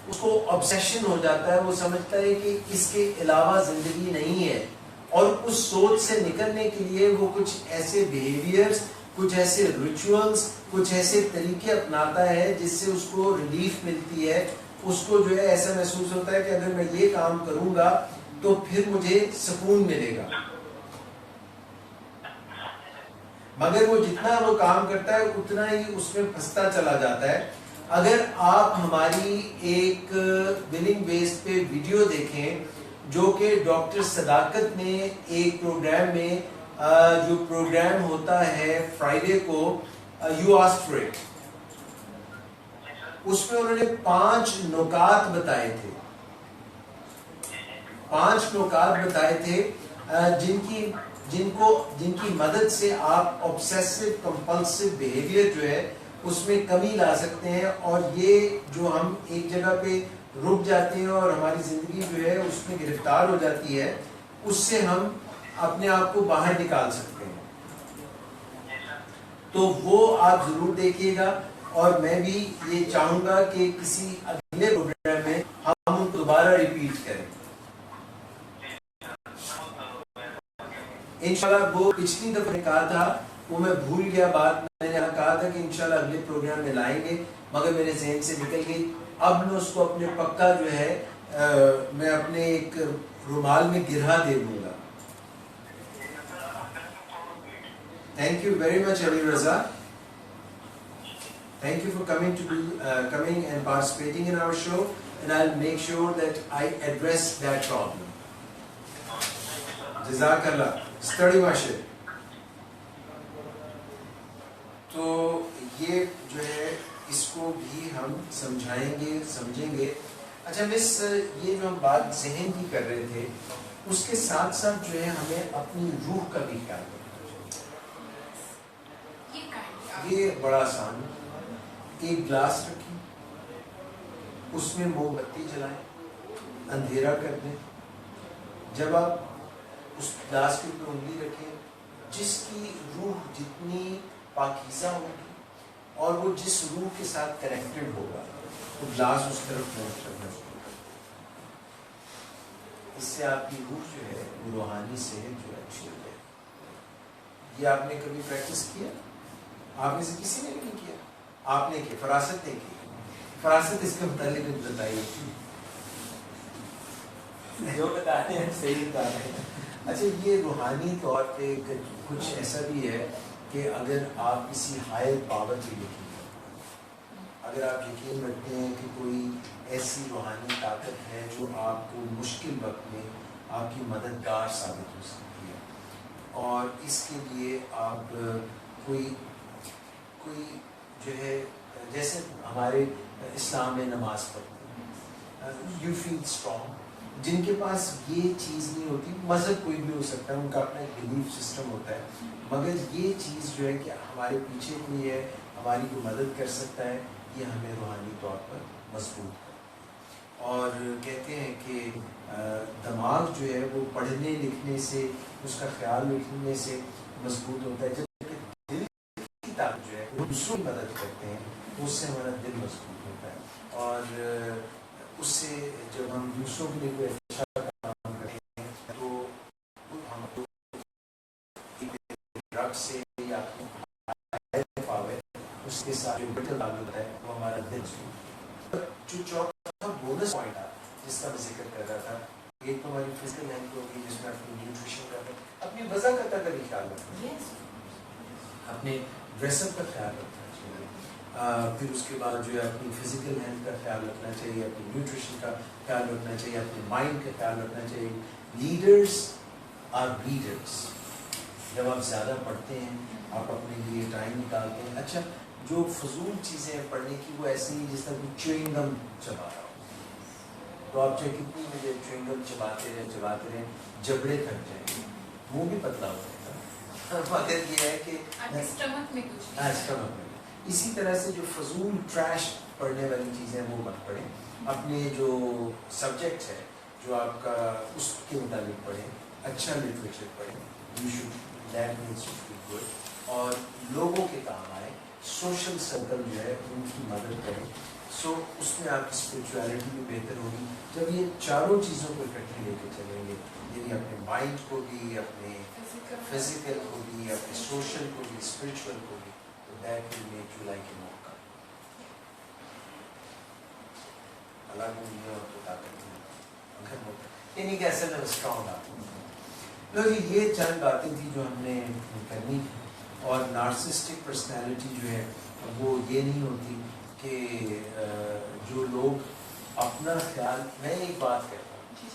اس کو obsession ہو جاتا ہے, وہ سمجھتا ہے کہ اس کے علاوہ زندگی نہیں ہے, اور اس سوچ سے نکلنے کے لیے وہ کچھ ایسے بیہیویئرز, کچھ ایسے ریچولز, کچھ ایسے طریقے اپناتا ہے جس سے اس کو ریلیف ملتی ہے. اس کو جو ہے ایسا محسوس ہوتا ہے کہ اگر میں یہ کام کروں گا تو پھر مجھے سکون ملے گا. مگر وہ جتنا وہ کام کرتا ہے اتنا ہی اس میں پھنستا چلا جاتا ہے. اگر آپ ہماری ایک ولنگ بیس پہ ویڈیو دیکھیں جو کہ ڈاکٹر صداقت نے ایک پروگرام میں, جو پروگرام ہوتا ہے فرائیڈے کو, یو آسک فار اٹ, اس میں انہوں نے 5 نکات بتائے تھے, 5 نکات بتائے تھے جن کی مدد سے آپ obsessive compulsive behavior جو ہے اس میں کمی لا سکتے ہیں, اور یہ جو ہم ایک جگہ پہ رک جاتے ہیں اور ہماری زندگی جو ہے اس میں گرفتار ہو جاتی ہے, اس سے ہم اپنے آپ کو باہر نکال سکتے ہیں. تو وہ آپ ضرور دیکھیے گا, اور میں بھی یہ چاہوں گا کہ کسی اگلے پروگرام میں ہم ان کو دوبارہ ریپیٹ کریں انشاءاللہ. وہ پچھلی دفعہ کہا تھا, وہ میں بھول گیا بات, میں نے کہا تھا کہ انشاءاللہ اگلے پروگرام میں لائیں گے, مگر میرے ذہن سے نکل گئی. اب میں اس کو اپنے پکا جو ہے میں اپنے ایک رومال میں گرہا دے دوں گا. Thank you very much Ali Raza. Thank you for coming and participating in our show, and I'll make sure that I address that problem. جزاک اللہ. اسٹڈی ماشر, تو یہ جو ہے اس کو بھی ہم سمجھیں گے. اچھا مس, یہ جو ہم بات ذہن کی کر رہے تھے, اس کے ساتھ ساتھ جو ہے ہمیں اپنی روح کا بھی خیال رکھنا چاہیے. یہ بڑا آسان ہے. ایک گلاس رکھیں, اس میں موم بتی جلائیں, اندھیرا کر دیں. جب آپ اس گلاس کے اوپر انگلی رکھیں, جس کی روح جتنی پاکیزہ ہوگی اور وہ جس روح کے ساتھ کنیکٹڈ ہوگا, وہ گلاس اس طرف موو کرنا شروع کر دیں. اس سے آپ کی روح جو ہے وہ روحانی سے جو اچھی ہو جائے. یہ آپ نے کبھی پریکٹس کیا؟ آپ میں سے کسی نے بھی نہیں کیا؟ آپ نے کی, فراست نے کی. فراست اس کے متعلق بتائیے. جو بتا رہے ہیں صحیح بتا رہے ہیں. اچھا, یہ روحانی طور پہ کچھ ایسا بھی ہے کہ اگر آپ کسی ہائر پاور پہ یقین کرتے ہیں, اگر آپ یقین رکھتے ہیں کہ کوئی ایسی روحانی طاقت ہے جو آپ کو مشکل وقت میں آپ کی مددگار ثابت ہو سکتی ہے, اور اس کے لیے آپ کوئی جو ہے, جیسے ہمارے اسلام میں نماز پڑھتے ہیں, یو فیل اسٹرانگ. جن کے پاس یہ چیز نہیں ہوتی, مذہب کوئی بھی ہو سکتا ہے, ان کا اپنا ایک بلیف سسٹم ہوتا ہے, مگر یہ چیز جو ہے کہ ہمارے پیچھے کوئی ہے, ہماری کوئی مدد کر سکتا ہے, یہ ہمیں روحانی طور پر مضبوط کرتا ہے. اور کہتے ہیں کہ دماغ جو ہے وہ پڑھنے لکھنے سے، اس کا خیال رکھنے سے مضبوط ہوتا ہے، جبکہ دل کی طاقت جو ہے وہ دوسروں کی مدد کرتے ہیں، اس سے ہمارا دل مضبوط ہوتا ہے، اور اس سے جب ہم دوسروں کے لیے کوئی اچھا کام کرتے ہیں تو ہم ڈرگ سے یا اس کے ساتھ جو بٹل تعلق ہے وہ ہمارا دل سے۔ جو چوتھا بونس پوائنٹ تھا جس کا میں ذکر کر رہا تھا، ایک تو ہماری فزیکل ہیلتھ ہوگی جس میں اپنی نیوٹریشن کا، اپنی وضاحت کا بھی خیال رکھنا ہے، اپنے ڈریس اپ کا خیال رکھنا چاہیے، پھر اس کے بعد جو ہے اپنی فزیکل ہیلتھ کا خیال رکھنا چاہیے، اپنی نیوٹریشن کا خیال رکھنا چاہیے، اپنے مائنڈ کا خیال رکھنا چاہیے۔ لیڈرز آر ریڈرز، جب آپ زیادہ پڑھتے ہیں، آپ اپنے لیے ٹائم نکالتے ہیں، اچھا جو فضول چیزیں پڑھنے کی وہ ایسی ہیں جس طرح کوئی چیوئنگ گم چبا رہا ہو، تو آپ چاہے کتنی مجھے چیوئنگ گم چباتے رہیں جبڑے تھک جائیں گے، منہ بھی پتلا ہو جائے گا، مگر یہ ہے کہ اسٹمک میں کچھ اسٹمک میں۔ اسی طرح سے جو فضول ٹریش پڑھنے والی چیزیں وہ مت پڑھیں، اپنے جو سبجیکٹ ہے جو آپ کا اس کے مطابق پڑھیں، اچھا لٹریچر پڑھیں، you should language should be good, اور لوگوں کے کام آئے، سوشل سرکل جو ہے ان کی مدد کریں، سو اس میں آپ کی اسپرچویلٹی بھی بہتر ہوگی جب یہ چاروں چیزوں کو اکٹھے لے کے چلیں گے، یعنی اپنے مائنڈ کو بھی، اپنے فزیکل کو بھی، اپنے سوشل کو بھی، اسپرچوئل کو بھی، تو that will make you like a موقع۔ اللہ کو نہیں اور تو طاقت نہیں، اگر موقع یعنی کہ اصل میں اسٹرانگ آپ لو جی۔ یہ چند باتیں تھیں جو ہم نے کرنی، اور نارسسٹک پرسنالٹی جو ہے وہ یہ نہیں ہوتی کہ جو لوگ اپنا خیال، میں ایک بات کہتا ہوں،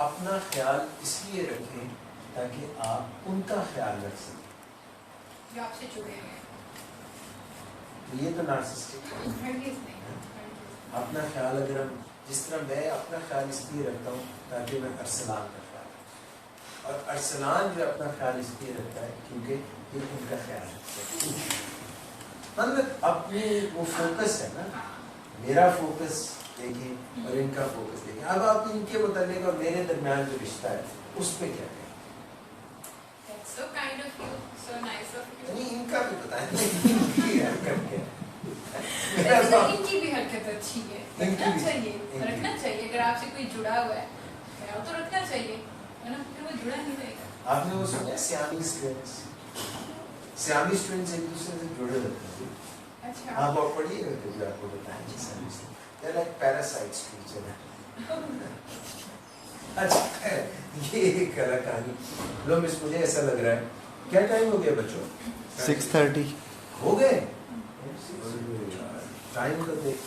اپنا خیال اس لیے رکھیں تاکہ آپ ان کا خیال رکھ سکیں، جو آپ سے جڑے ہیں، یہ تو نارسسٹک ہے۔ ہرگز نہیں، اپنا خیال اگر ہم، جس طرح میں اپنا خیال اس لیے رکھتا ہوں تاکہ میں ارسلان کا خیال رکھوں، اور ارسلان جو اپنا خیال اس لیے رکھتا ہے کیونکہ یہ ان کا خیال رکھتا ہے، مطلب اپنے وہ فوکس ہے نا، میرا فوکس دیکھیں اور ان کا فوکس دیکھیں، اب آپ ان کے متعلق اور میرے درمیان جو رشتہ ہے اس پہ کیا کہیں، so kind of you, so nice of you. یعنی ان کا بھی بتائیں ان کی حرکت کیا ویسے ہے۔ ان کی بھی حرکت اچھی ہے، ان کی رکھنا بھی، چاہیے، ان کی رکھنا چاہیے، اگر آپ سے کوئی جڑا ہوا ہے خیال تو رکھنا چاہیے، ورنہ پھر وہ جڑا نہیں رہے گا۔ آپ نے وہ سنا سیامیز ٹوینس، سیامیز ٹوینس ایک دوسرے سے جڑے رہتے ہیں، اچھا آپ پڑھیے گا کبھی، آپ کو بتائیں گے سیامیز twins, they are like parasites to each other۔ اچھا یہ ایک الگ کہانی، لو مس مجھے ایسا لگ رہا ہے، کیا ٹائم ہو گیا بچوں؟ 6:30 ہو گئے ٹائم تو دیکھ،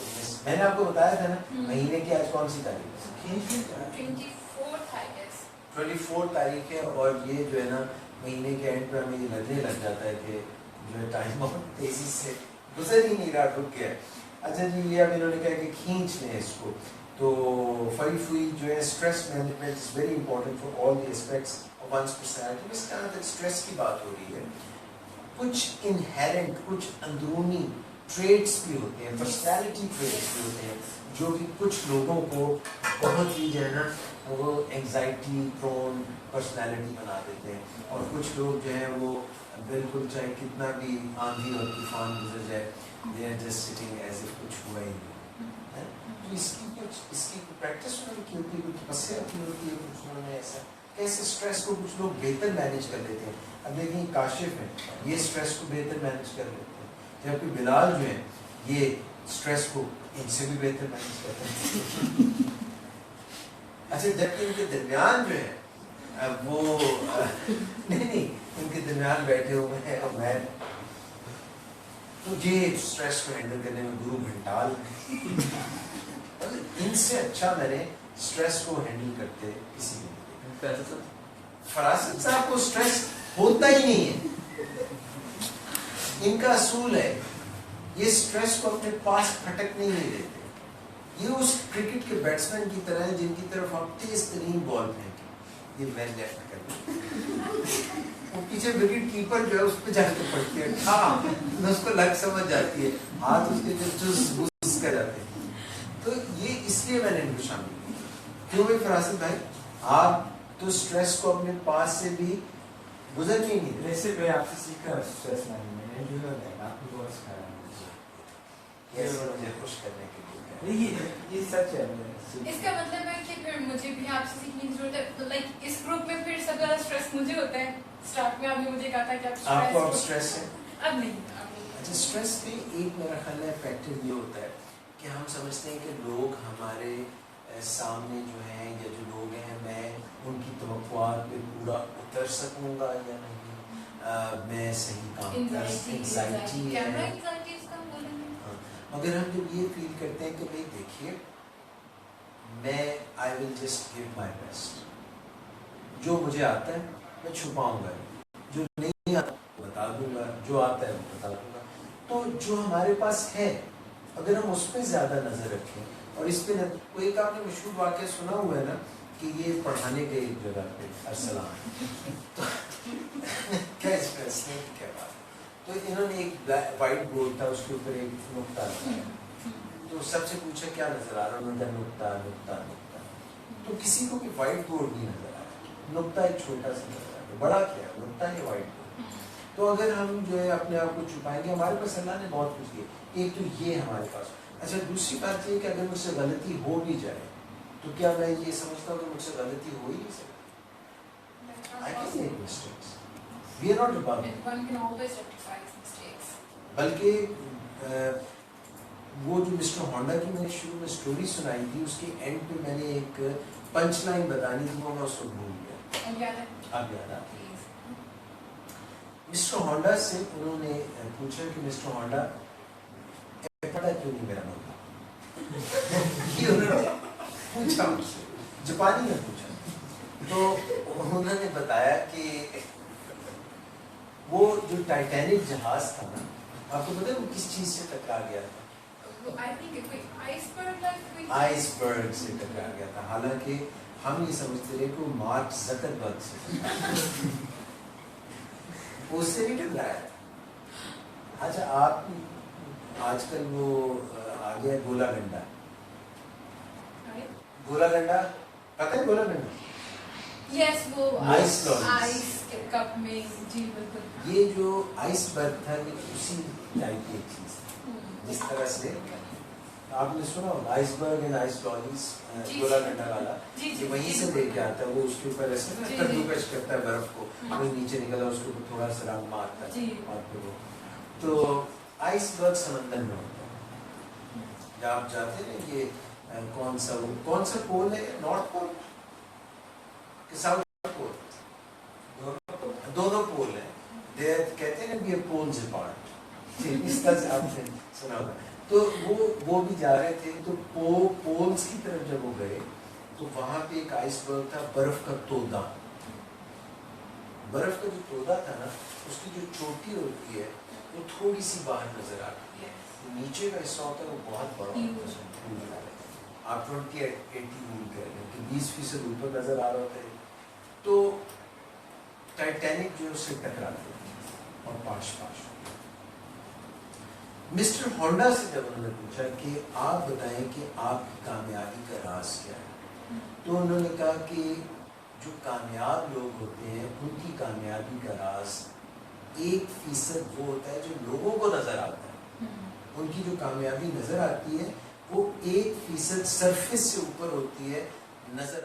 میں نے آپ کو بتایا تھا نا مہینے کی آج کون سی تاریخ ہے؟ 24th I guess۔ 24 تاریخ ہے، اور یہ جو ہے نا مہینے کے اینڈ پہ ہمیں یہ لگنے لگ جاتا ہے کہ جو ہے ٹائم بہت تیزی سے گزر ہی نہیں رہا، رک گیا ہے۔ اچھا جی، یہ اب انہوں نے کہا کہ کھینچ لیں اس کو، تو فریف ہوئی جو ہے stress management is very important for all the aspects of one's personality. اس جہاں تک اسٹریس کی بات ہو رہی ہے، کچھ انہیرنٹ، کچھ اندرونی ٹریٹس بھی ہوتے ہیں، پرسنالٹی ٹریٹس بھی ہوتے ہیں جو کہ کچھ لوگوں کو بہت ہی جو ہے نا وہ اینگزائٹی پرون پرسنالٹی بنا دیتے ہیں، اور کچھ لوگ جو ہیں وہ بالکل چاہے کتنا بھی آندھی اور طوفان گزر جائے they are just sitting as if کچھ ہوا ہی نہیں۔ تو اس کی پریکٹس انہوں کی ہوتی ہے، کچھ تپسیا کی ہوتی ہے، کچھ انہوں نے ایسا کیسے اسٹریس کو کچھ لوگ بہتر مینیج کر لیتے ہیں۔ اب دیکھیں کاشف ہیں، یہ اسٹریس کو بہتر مینیج کر لیتے ہیں، جبکہ بلال جو ہیں یہ اسٹریس کو ان سے بھی بہتر مینیج کرتے ہیں۔ اچھا، جبکہ ان کے درمیان جو ہے وہ نہیں ان کے درمیان بیٹھے ہوئے ہیں اور میں، تو یہ اسٹریس کو ہینڈل کرنے میں گرو گھنٹال، ان سے اچھا میں نے اسٹریس کو ہینڈل کرتے کسی نے۔ فراست صاحب کو اسٹریس ہوتا ہی نہیں ہے، ان کا اصول ہے یہ اسٹریس کو اپنے پاس پھٹکنے نہیں دیتے، یہ اس کرکٹ کے بیٹسمین کی طرح ہے جن کی طرف آپ تیز ترین بال پھینکیں، یہ ویل لیفٹ کر وہ پیچھے وکٹ کیپر جو ہے اس پہ جا کے پڑتی ہے، ہاں اس کو لگ سمجھ جاتی ہے، ہاتھ اس کے جو چس بس کر جاتے ہیں۔ تو یہ اس لیے میں نے ان کو شامل کیا. کیوں بھائی فراست بھائی آپ تو اسٹریس کو اپنے پاس سے بھی گزر نہیں دیں. ویسے میں آپ سے سیکھا اسٹریس مینجمنٹ جو ہے آپ کو بہت سکھایا مجھے خوش کرنے کے لیے. یہ سچ ہے. اس کا مطلب ہے کہ پھر مجھے بھی آپ سے سیکھنے کی ضرورت ہے. لائک اس گروپ میں پھر سب زیادہ اسٹریس مجھے ہوتا ہے. اسٹارٹ میں آپ نے مجھے کہا تھا کہ آپ کو اب اسٹریس ہے. اب نہیں. اچھا اسٹریس میں ایک میرا خیال ہے فیکٹر یہ ہوتا ہے کہ ہم سمجھتے ہیں کہ لوگ ہمارے سامنے جو ہیں یا جو لوگ ہیں میں ان کی توقعات پہ پورا اتر سکوں گا یا نہیں, میں صحیح کام کر انگزائٹی ہے. مگر ہم جب یہ فیل کرتے ہیں کہ بھائی دیکھیے میں I will just give my best, جو مجھے آتا ہے میں چھپاؤں گا, جو نہیں آتا بتا دوں گا, جو آتا ہے وہ بتا دوں گا. تو جو ہمارے پاس ہے اگر ہم اس پہ زیادہ نظر رکھیں اور اس پہ کوئی ایک آپ نے مشہور واقعہ سنا ہوا ہے نا کہ یہ پڑھانے گئے ایک جگہ پہ ارسلان کیا اسٹریس ہے کیا بات. تو انہوں نے ایک وائٹ بورڈ تھا اس کے اوپر ایک نقطہ لگایا, تو سب سے پوچھا کیا نظر آ رہا, انہوں نے نقطہ نقطہ نقطہ. تو کسی کو بھی وائٹ بورڈ نہیں نظر آ رہا, نقطہ ایک چھوٹا سا نظر آ رہا, بڑا کیا ہے نقطہ ہے وائٹ بورڈ. تو اگر ہم جو ہے اپنے آپ کو چھپائیں گے, ہمارے پاس اللہ نے بہت کچھ دیا, ایک تو یہ ہمارے پاس. اچھا دوسری بات یہ کہ اگر مجھ سے غلطی ہو بھی جائے تو کیا میں یہ سمجھتا ہوں کہ مجھ سے غلطی ہو ہی نہیں سکتی. I can make mistakes. We are not above it. One can always rectify his mistakes. بلکہ وہ جو مسٹر ہونڈا کی میں نے شروع میں اسٹوری سنائی تھی اس کے اینڈ پہ میں نے ایک پنچ لائن بتانی تھی, وہ میں اس کو بھول گیا. اب یاد ہے. اب یاد آ. مسٹر ہونڈا سے انہوں نے پوچھا کہ مسٹر ہونڈا پتا کیوں نہیں میرا نمبر, یہ انہوں نے پوچھا مجھ سے, جاپانی میں پوچھا. تو انہوں نے بتایا کہ وہ جو ٹائٹینک جہاز تھا نا, آپ کو پتا ہے وہ کس چیز سے ٹکرا گیا تھا؟ آئس برگ سے ٹکرا گیا تھا. حالانکہ ہم یہ سمجھتے رہے کہ وہ مارک زکربرگ سے اس سے بھی ٹکرایا. اچھا آپ آج کل وہ آ گیا گولا گنڈا, گولا گنڈا پتہ ہے گولا گنڈا؟ یس وہ آئس کپ میں. جی بالکل. یہ جو آئس برگ تھا یہ اسی ٹائپ کی ایک چیز ہے جس طرح سے آپ نے سنا ہوگا آئس برگ اینڈ آئس لالیز, گولا گنڈا والا یہ وہیں سے لے کے آتا ہے. وہ اس کے اوپر ایسے نا کدوکش کرتا ہے برف کو, وہ نیچے نکلا اس کے اوپر تھوڑا سا رنگ مارتا ہے اور پھر وہ. تو آئس برگ سمندر میں ہوتا ہے. جب آپ جاتے ہیں یہ کون سا پول ہے, نارتھ پول کہ ساؤتھ پول؟ دونوں پول ہیں. کہتے ہیں بھی پولز اپارٹ, اس طرح سے آپ نے سنا ہوگا. تو وہ بھی جا رہے تھے, تو پولز کی طرف جب وہ گئے تو وہاں پہ ایک آئس برگ تھا, برف کا تودا. برف کا جو تودا تھا نا اس کی جو چوٹی ہوتی ہے وہ تھوڑی سی باہر نظر آتی ہے, نیچے کا حصہ ہوتا ہے وہ بہت بڑا ہوتا ہے. آپ 20-80 رول کر رہے ہیں کہ 20% اوپر نظر آ رہا ہوتا ہے. تو ٹائٹینک جو اس سے ٹکراتے اور پاش. مسٹر ہونڈا سے جب انہوں نے پوچھا کہ آپ بتائیں کہ آپ کی کامیابی کا راز کیا ہے, تو انہوں نے کہا کہ جو کامیاب لوگ ہوتے ہیں ان کی کامیابی کا راز 1% وہ ہوتا ہے جو لوگوں کو نظر آتا ہے. ان کی جو کامیابی نظر آتی ہے وہ 1% سرفیس سے اوپر ہوتی ہے, نظر